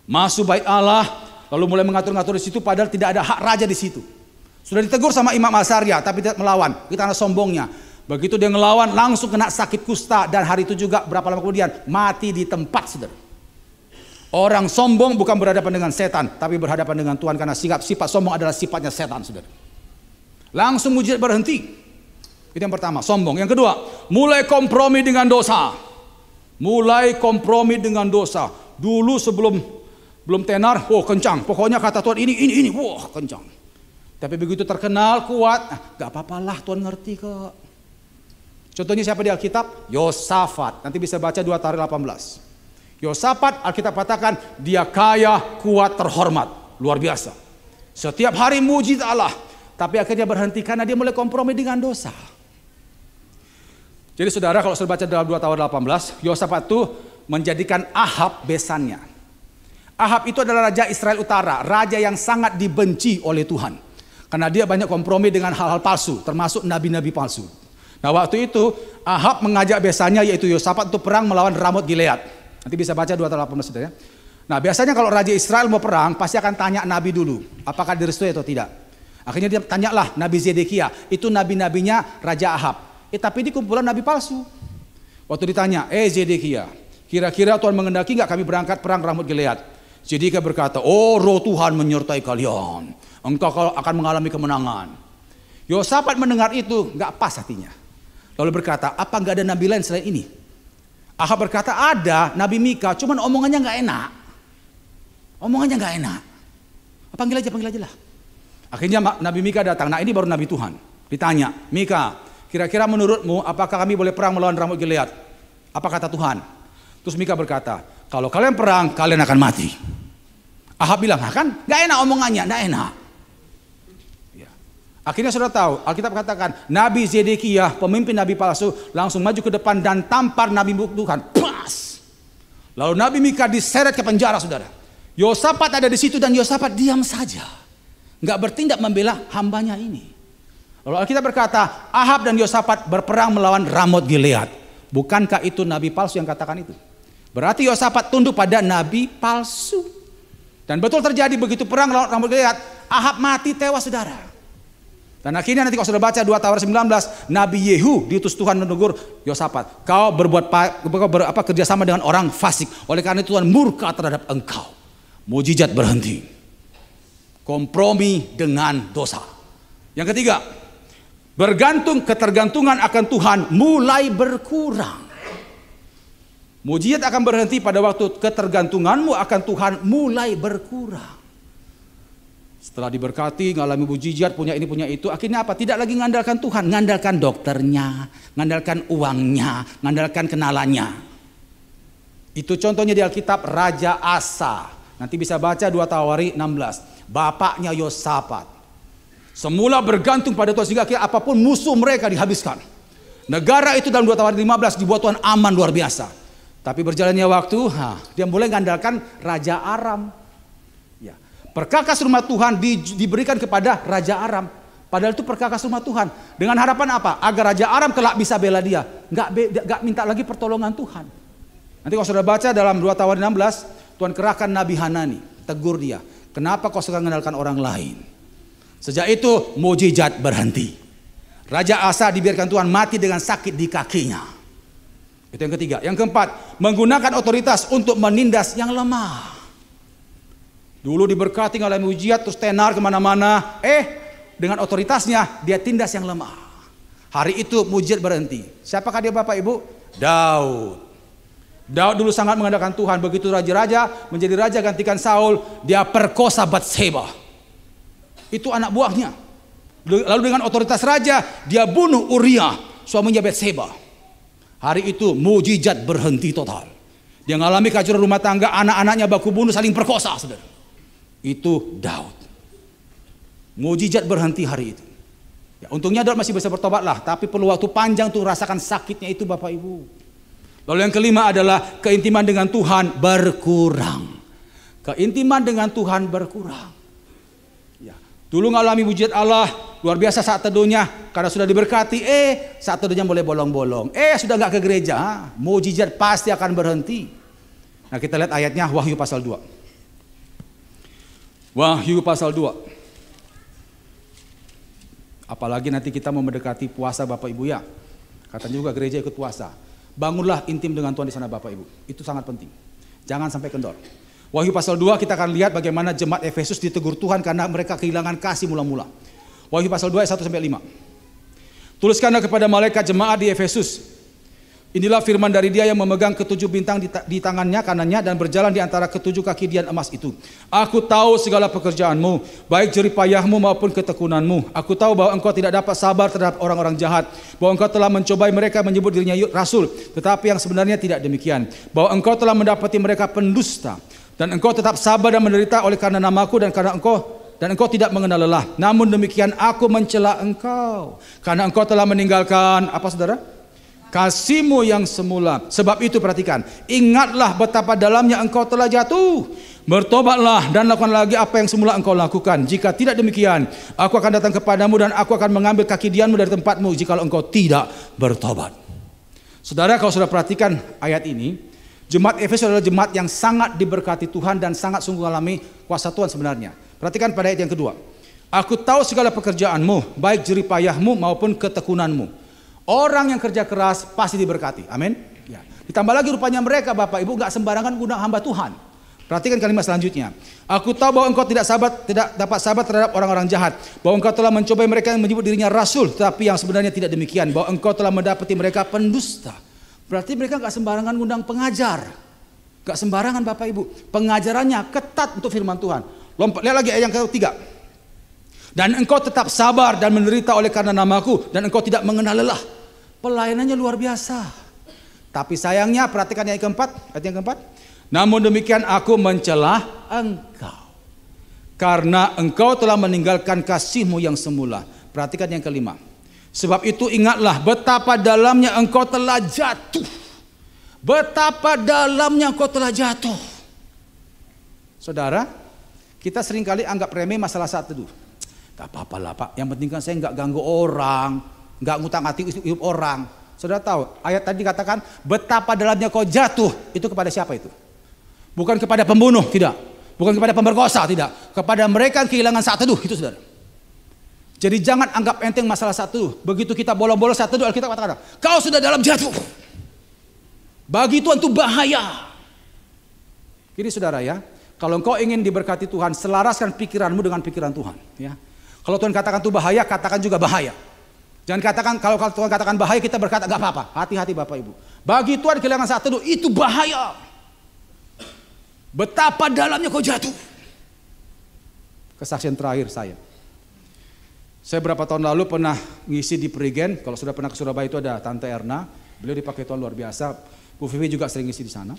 Masuk bait Allah, lalu mulai mengatur-ngatur di situ, padahal tidak ada hak raja di situ. Sudah ditegur sama Imam Azaria, tapi tidak melawan. Kita karena sombongnya. Begitu dia ngelawan, langsung kena sakit kusta. Dan hari itu juga berapa lama kemudian mati di tempat, saudara. Orang sombong bukan berhadapan dengan setan, tapi berhadapan dengan Tuhan, karena sifat sombong adalah sifatnya setan, saudara. Langsung mujizat berhenti. Itu yang pertama, sombong. Yang kedua, mulai kompromi dengan dosa. Mulai kompromi dengan dosa. Dulu belum tenar, kencang. Pokoknya kata Tuhan ini, kencang. Tapi begitu terkenal, kuat, gak apa-apalah, Tuhan ngerti kok. Contohnya siapa di Alkitab? Yosafat. Nanti bisa baca 2 Tawari 18. Yosafat, Alkitab katakan dia kaya, kuat, terhormat, luar biasa. Setiap hari mujizat Allah, tapi akhirnya berhenti karena dia mulai kompromi dengan dosa. Jadi saudara, kalau saudara baca dalam 2 Tawari 18, Yosafat itu menjadikan Ahab besannya. Ahab itu adalah raja Israel Utara, raja yang sangat dibenci oleh Tuhan. Karena dia banyak kompromi dengan hal-hal palsu, termasuk nabi-nabi palsu. Nah waktu itu Ahab mengajak besannya, yaitu Yosafat, untuk perang melawan Ramot Gilead. Nanti bisa baca 2 Tawari 18 ya. Nah biasanya kalau raja Israel mau perang, pasti akan tanya nabi dulu, apakah direstui atau tidak. Akhirnya dia tanyalah Nabi Zedekia, itu nabi-nabinya Raja Ahab. Tapi ini kumpulan nabi palsu. Waktu ditanya, Zedekia, kira-kira Tuhan mengendaki nggak kami berangkat perang Ramot Gilead? Zedekia berkata, roh Tuhan menyertai kalian, engkau akan mengalami kemenangan. Yosafat mendengar itu nggak pas hatinya, lalu berkata, apa nggak ada nabi lain selain ini? Ahab berkata, ada Nabi Mika, cuman omongannya nggak enak. Omongannya nggak enak. Panggil aja lah. Akhirnya Nabi Mika datang. Nah ini baru Nabi Tuhan. Ditanya, Mika, kira-kira menurutmu apakah kami boleh perang melawan Ramot Gilead? Apa kata Tuhan? Terus Mika berkata, kalau kalian perang, kalian akan mati. Ahab bilang, kan nggak enak omongannya, nggak enak. Akhirnya sudah tahu, Alkitab katakan Nabi Zedekia, pemimpin nabi palsu, langsung maju ke depan dan tampar Nabi Tuhan. Pas. Lalu Nabi Mika diseret ke penjara, saudara. Yosafat ada di situ dan Yosafat diam saja, nggak bertindak membela hambanya ini. Lalu Alkitab berkata, Ahab dan Yosafat berperang melawan Ramot Gilead. Bukankah itu nabi palsu yang katakan itu? Berarti Yosafat tunduk pada nabi palsu. Dan betul terjadi, begitu perang melawan Ramot Gilead, Ahab mati tewas, saudara. Dan akhirnya nanti kalau sudah baca 2 Tawari 19, Nabi Yehu diutus Tuhan menegur Yosafat, kau kerjasama dengan orang fasik, oleh karena itu Tuhan murka terhadap engkau. Mujizat berhenti. Kompromi dengan dosa. Yang ketiga, ketergantungan akan Tuhan mulai berkurang. Mujizat akan berhenti pada waktu ketergantunganmu akan Tuhan mulai berkurang. Setelah diberkati, ngalami mujizat, punya ini, punya itu, akhirnya apa? Tidak lagi ngandalkan Tuhan, ngandalkan dokternya, ngandalkan uangnya, ngandalkan kenalannya. Itu contohnya di Alkitab Raja Asa. Nanti bisa baca 2 Tawari 16. Bapaknya Yosafat. Semula bergantung pada Tuhan sehingga apapun musuh mereka dihabiskan. Negara itu dalam 2 Tawari 15 dibuat Tuhan aman luar biasa. Tapi berjalannya waktu, dia mulai mengandalkan Raja Aram. Perkakas rumah Tuhan diberikan kepada Raja Aram. Padahal itu perkakas rumah Tuhan. Dengan harapan apa? Agar Raja Aram kelak bisa bela dia. Nggak minta lagi pertolongan Tuhan. Nanti kalau sudah baca dalam 2 Tawari 16, Tuhan kerahkan Nabi Hanani. Tegur dia. Kenapa kau suka mengandalkan orang lain? Sejak itu mujizat berhenti. Raja Asa dibiarkan Tuhan mati dengan sakit di kakinya. Itu yang ketiga. Yang keempat, menggunakan otoritas untuk menindas yang lemah. Dulu diberkati ngalami mujizat, terus tenar kemana-mana. Dengan otoritasnya dia tindas yang lemah. Hari itu mujizat berhenti. Siapakah dia Bapak Ibu? Daud. Daud dulu sangat mengandalkan Tuhan. Begitu raja-raja menjadi raja gantikan Saul, dia perkosa Batseba. Itu anak buahnya. Lalu dengan otoritas raja dia bunuh Uria, suaminya Batseba. Hari itu mujizat berhenti total. Dia mengalami kehancuran rumah tangga, anak-anaknya baku bunuh, saling perkosa, saudara. Itu Daud. Mujizat berhenti hari itu. Ya, untungnya Daud masih bisa bertobat lah, tapi perlu waktu panjang tuh rasakan sakitnya itu Bapak Ibu. Lalu yang kelima adalah keintiman dengan Tuhan berkurang. Keintiman dengan Tuhan berkurang. Ya, dulu ngalami mujizat Allah luar biasa saat teduhnya, karena sudah diberkati, saat teduhnya boleh bolong-bolong, sudah nggak ke gereja, mujizat pasti akan berhenti. Nah, kita lihat ayatnya, Wahyu pasal 2. Wahyu pasal 2. Apalagi nanti kita mau mendekati puasa Bapak Ibu ya. Katanya juga gereja ikut puasa. Bangunlah intim dengan Tuhan di sana Bapak Ibu. Itu sangat penting. Jangan sampai kendor. Wahyu pasal 2 kita akan lihat bagaimana jemaat Efesus ditegur Tuhan karena mereka kehilangan kasih mula-mula. Wahyu pasal 2 ayat 1 sampai 5. Tuliskanlah kepada malaikat jemaat di Efesus. Inilah firman dari Dia yang memegang ketujuh bintang di tangannya kanannya dan berjalan di antara ketujuh kaki dian emas itu. Aku tahu segala pekerjaanmu, baik jerih payahmu maupun ketekunanmu. Aku tahu bahwa engkau tidak dapat sabar terhadap orang-orang jahat, bahwa engkau telah mencobai mereka menyebut dirinya rasul, tetapi yang sebenarnya tidak demikian. Bahwa engkau telah mendapati mereka pendusta, dan engkau tetap sabar dan menderita oleh karena namaku dan engkau tidak mengenal lelah. Namun demikian aku mencela engkau, karena engkau telah meninggalkan apa saudara? Kasihmu yang semula. Sebab itu perhatikan, ingatlah betapa dalamnya engkau telah jatuh. Bertobatlah dan lakukan lagi apa yang semula engkau lakukan. Jika tidak demikian, aku akan datang kepadamu dan aku akan mengambil kaki dianmu dari tempatmu jikalau engkau tidak bertobat. Saudara, kalau sudah perhatikan ayat ini, jemaat Efesus adalah jemaat yang sangat diberkati Tuhan dan sangat sungguh alami kuasa Tuhan sebenarnya. Perhatikan pada ayat yang kedua. Aku tahu segala pekerjaanmu, baik jerih payahmu maupun ketekunanmu. Orang yang kerja keras pasti diberkati. Amin. Ya. Ditambah lagi rupanya mereka Bapak Ibu gak sembarangan guna hamba Tuhan. Perhatikan kalimat selanjutnya. Aku tahu bahwa engkau tidak dapat sabar terhadap orang-orang jahat, bahwa engkau telah mencobai mereka yang menyebut dirinya rasul, tetapi yang sebenarnya tidak demikian, bahwa engkau telah mendapati mereka pendusta. Berarti mereka gak sembarangan ngundang pengajar. Gak sembarangan Bapak Ibu. Pengajarannya ketat untuk firman Tuhan. Lihat lagi ayat yang ketiga. Dan engkau tetap sabar dan menderita oleh karena namaku, dan engkau tidak mengenal lelah. Pelayanannya luar biasa. Tapi sayangnya perhatikan ayat yang keempat. Namun demikian aku mencela engkau, karena engkau telah meninggalkan kasihmu yang semula. Perhatikan yang kelima. Sebab itu ingatlah betapa dalamnya engkau telah jatuh. Betapa dalamnya engkau telah jatuh. Saudara, kita seringkali anggap remeh masalah saat teduh. Gak apa-apa lah Pak, yang penting kan saya gak ganggu orang, gak ngutang-ngatik hidup orang. Saudara tahu, ayat tadi katakan betapa dalamnya kau jatuh, itu kepada siapa itu? Bukan kepada pembunuh, tidak. Bukan kepada pemerkosa, tidak. Kepada mereka yang kehilangan saat teduh, itu saudara. Jadi jangan anggap enteng masalah saat teduh. Begitu kita bolong-bolong saat teduh, Alkitab katakan, kau sudah dalam jatuh. Bagi Tuhan itu bahaya. Jadi saudara ya, kalau engkau ingin diberkati Tuhan, selaraskan pikiranmu dengan pikiran Tuhan. Ya. Kalau Tuhan katakan itu bahaya, katakan juga bahaya. Jangan katakan, kalau Tuhan katakan bahaya, kita berkata gak apa-apa. Hati-hati Bapak Ibu. Bagi Tuhan kehilangan saat teduh, itu bahaya. Betapa dalamnya kau jatuh. Kesaksian terakhir saya. Saya berapa tahun lalu pernah ngisi di Prigen. Kalau sudah pernah ke Surabaya itu ada Tante Erna. Beliau dipakai Tuhan luar biasa. Bu Vivi juga sering ngisi di sana.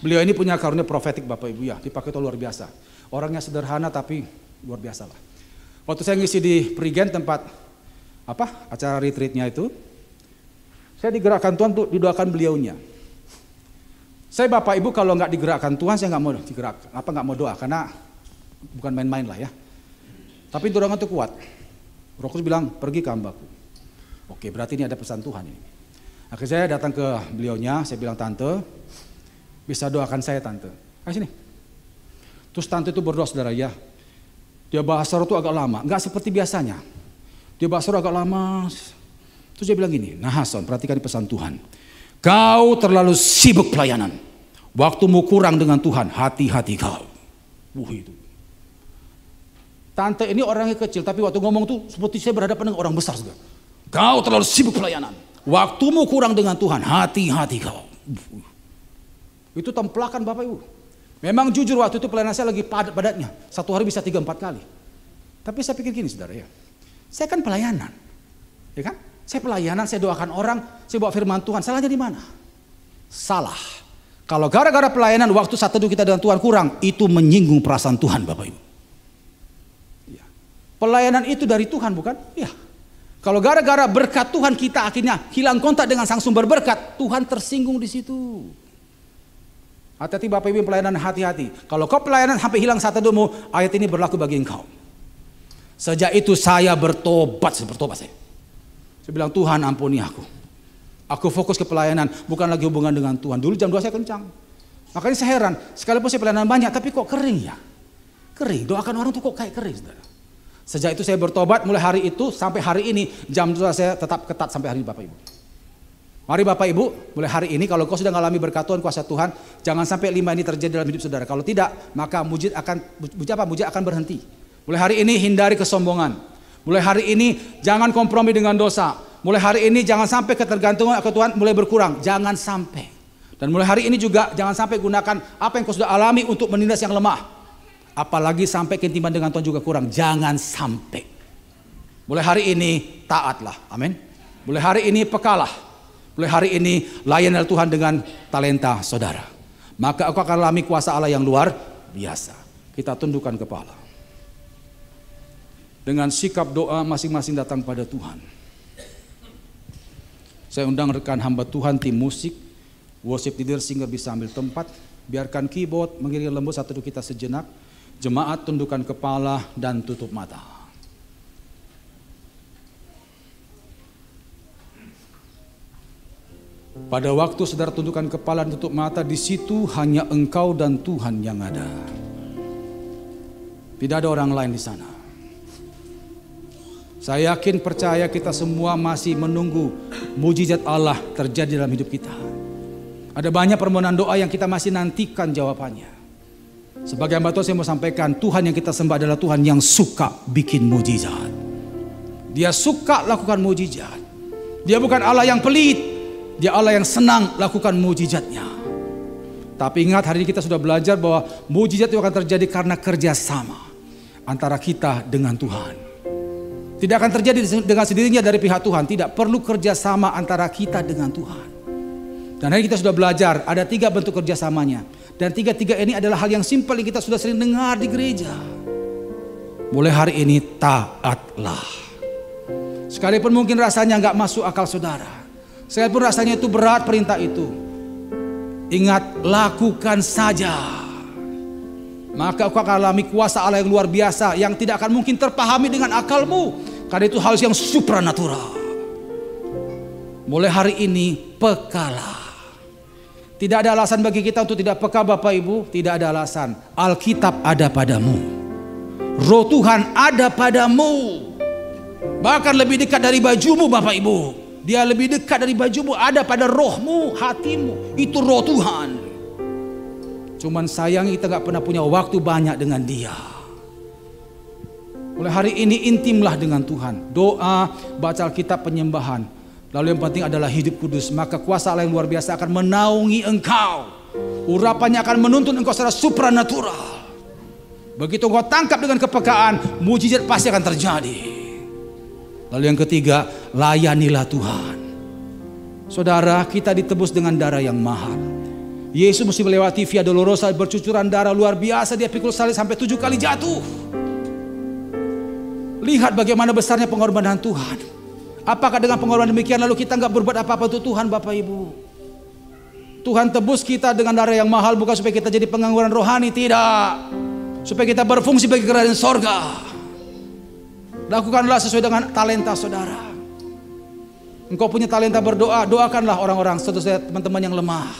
Beliau ini punya karunia profetik Bapak Ibu ya. Dipakai Tuhan luar biasa. Orangnya sederhana tapi luar biasa lah. Waktu saya ngisi di Prigen tempat acara retreatnya itu, saya digerakkan Tuhan untuk didoakan beliaunya. Saya Bapak Ibu kalau nggak digerakkan Tuhan saya nggak mau nggak mau doa karena bukan main-main lah ya. Tapi dorongan itu kuat. Roh Kudus bilang pergi ke hambaku. Oke, berarti ini ada pesan Tuhan ini. Akhirnya saya datang ke beliaunya, saya bilang Tante, bisa doakan saya Tante. Ayo sini. Terus Tante itu berdoa saudara ya. Dia bahasa roh itu agak lama, nggak seperti biasanya. Dia bahasa roh agak lama. Terus dia bilang gini, Nahason, perhatikan pesan Tuhan. Kau terlalu sibuk pelayanan. Waktumu kurang dengan Tuhan, hati-hati kau. Itu. Tante ini orangnya kecil, tapi waktu ngomong tuh seperti saya berhadapan dengan orang besar juga. Kau terlalu sibuk pelayanan. Waktumu kurang dengan Tuhan, hati-hati kau. Itu templakan Bapak Ibu. Memang jujur waktu itu pelayanan saya lagi padat-padatnya. Satu hari bisa 3-4 kali. Tapi saya pikir gini saudara ya. Saya kan pelayanan. Ya kan? Saya pelayanan, saya doakan orang, saya bawa firman Tuhan. Salahnya di mana? Salah. Kalau gara-gara pelayanan waktu saat teduh kita dengan Tuhan kurang, itu menyinggung perasaan Tuhan Bapak Ibu. Ya. Pelayanan itu dari Tuhan, bukan? Ya. Kalau gara-gara berkat Tuhan kita akhirnya hilang kontak dengan sang sumber berkat, Tuhan tersinggung di situ. Hati-hati Bapak Ibu pelayanan, hati-hati. Kalau kau pelayanan sampai hilang satu domo, ayat ini berlaku bagi engkau. Sejak itu saya bertobat saya. Saya bilang, Tuhan ampuni aku. Aku fokus ke pelayanan, bukan lagi hubungan dengan Tuhan. Dulu jam 2 saya kencang. Makanya saya heran, sekalipun saya pelayanan banyak, tapi kok kering ya? Kering, doakan orang tuh kok kayak kering, saudara. Sejak itu saya bertobat, mulai hari itu sampai hari ini, jam 2 saya tetap ketat sampai hari ini Bapak Ibu. Mari Bapak Ibu, mulai hari ini kalau kau sudah mengalami berkat Tuhan, kuasa Tuhan, jangan sampai 5 ini terjadi dalam hidup saudara. Kalau tidak, maka mujizat akan berhenti. Mulai hari ini hindari kesombongan. Mulai hari ini jangan kompromi dengan dosa. Mulai hari ini jangan sampai ketergantungan ke Tuhan mulai berkurang. Jangan sampai. Dan mulai hari ini juga jangan sampai gunakan apa yang kau sudah alami untuk menindas yang lemah. Apalagi sampai keintiman dengan Tuhan juga kurang. Jangan sampai. Mulai hari ini taatlah. Amin. Mulai hari ini pekalah. Mulai hari ini layanilah Tuhan dengan talenta saudara. Maka aku akan alami kuasa Allah yang luar biasa. Kita tundukkan kepala. Dengan sikap doa masing-masing datang pada Tuhan. Saya undang rekan hamba Tuhan, tim musik, worship leader, singer bisa ambil tempat. Biarkan keyboard mengiringi lembut satu kita sejenak. Jemaat tundukkan kepala dan tutup mata. Pada waktu saudara tundukkan kepala dan tutup mata, di situ hanya engkau dan Tuhan yang ada. Tidak ada orang lain di sana. Saya yakin percaya kita semua masih menunggu mujizat Allah terjadi dalam hidup kita. Ada banyak permohonan doa yang kita masih nantikan jawabannya. Sebagai hamba Tuhan saya mau sampaikan, Tuhan yang kita sembah adalah Tuhan yang suka bikin mujizat. Dia suka lakukan mujizat. Dia bukan Allah yang pelit. Dia Allah yang senang lakukan mujizatnya. Tapi ingat, hari ini kita sudah belajar bahwa mujizat itu akan terjadi karena kerjasama antara kita dengan Tuhan. Tidak akan terjadi dengan sendirinya dari pihak Tuhan. Tidak perlu kerjasama antara kita dengan Tuhan. Dan hari kita sudah belajar ada 3 bentuk kerjasamanya. Dan 3-3 ini adalah hal yang simpel yang kita sudah sering dengar di gereja. Mulai hari ini taatlah. Sekalipun mungkin rasanya nggak masuk akal saudara. Sekalipun rasanya itu berat perintah itu. Ingat, lakukan saja. Maka kau akan alami kuasa Allah yang luar biasa yang tidak akan mungkin terpahami dengan akalmu. Karena itu hal yang supranatural. Mulai hari ini pekalah. Tidak ada alasan bagi kita untuk tidak peka Bapak Ibu. Tidak ada alasan. Alkitab ada padamu. Roh Tuhan ada padamu. Bahkan lebih dekat dari bajumu Bapak Ibu. Dia lebih dekat dari bajumu, ada pada rohmu, hatimu. Itu roh Tuhan. Cuman sayang kita gak pernah punya waktu banyak dengan dia. Mulai hari ini intimlah dengan Tuhan. Doa, baca Alkitab, penyembahan. Lalu yang penting adalah hidup kudus. Maka kuasa Allah yang luar biasa akan menaungi engkau. Urapannya akan menuntun engkau secara supranatural. Begitu engkau tangkap dengan kepekaan, mujizat pasti akan terjadi. Lalu yang ketiga, layanilah Tuhan. Saudara, kita ditebus dengan darah yang mahal. Yesus mesti melewati Via Dolorosa, bercucuran darah luar biasa, dia pikul salib sampai 7 kali jatuh. Lihat bagaimana besarnya pengorbanan Tuhan. Apakah dengan pengorbanan demikian lalu kita nggak berbuat apa-apa untuk Tuhan Bapak Ibu? Tuhan tebus kita dengan darah yang mahal bukan supaya kita jadi pengangguran rohani, tidak. Supaya kita berfungsi bagi kerajaan sorga. Lakukanlah sesuai dengan talenta saudara. Engkau punya talenta berdoa, doakanlah orang-orang, saudara teman-teman yang lemah.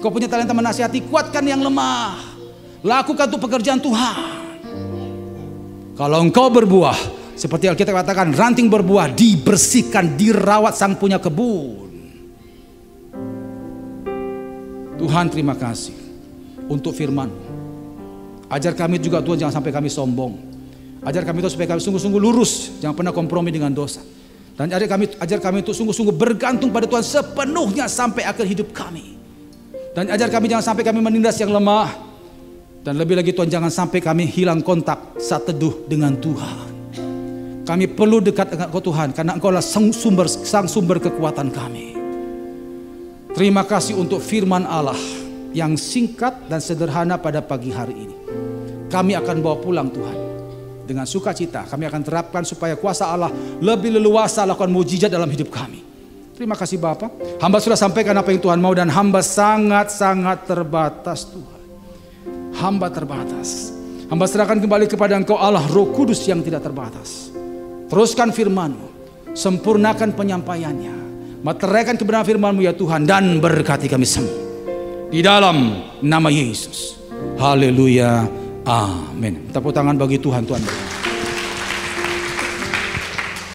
Kau punya talenta menasihati, kuatkan yang lemah. Lakukan untuk pekerjaan Tuhan. Kalau engkau berbuah, seperti Alkitab katakan, ranting berbuah, dibersihkan, dirawat sang punya kebun. Tuhan terima kasih untuk firman. Ajar kami juga Tuhan, jangan sampai kami sombong. Ajar kami itu supaya kami sungguh-sungguh lurus, jangan pernah kompromi dengan dosa. Dan ajar kami untuk sungguh-sungguh bergantung pada Tuhan sepenuhnya sampai akhir hidup kami. Dan ajar kami jangan sampai kami menindas yang lemah. Dan lebih lagi Tuhan, jangan sampai kami hilang kontak saat teduh dengan Tuhan. Kami perlu dekat dengan Engkau Tuhan, karena Engkau adalah sang sumber kekuatan kami. Terima kasih untuk firman Allah yang singkat dan sederhana pada pagi hari ini. Kami akan bawa pulang Tuhan. dengan sukacita kami akan terapkan supaya kuasa Allah lebih leluasa lakukan mujizat dalam hidup kami. Terima kasih Bapak. Hamba sudah sampaikan apa yang Tuhan mau dan hamba sangat-sangat terbatas Tuhan. Hamba terbatas. Hamba serahkan kembali kepada Engkau Allah Roh Kudus yang tidak terbatas. Teruskan firman-Mu. Sempurnakan penyampaiannya. Materaikan kebenaran firman-Mu ya Tuhan. Dan berkati kami semua. Di dalam nama Yesus. Haleluya. Amin. Tepuk tangan bagi Tuhan. Tuhan berkati.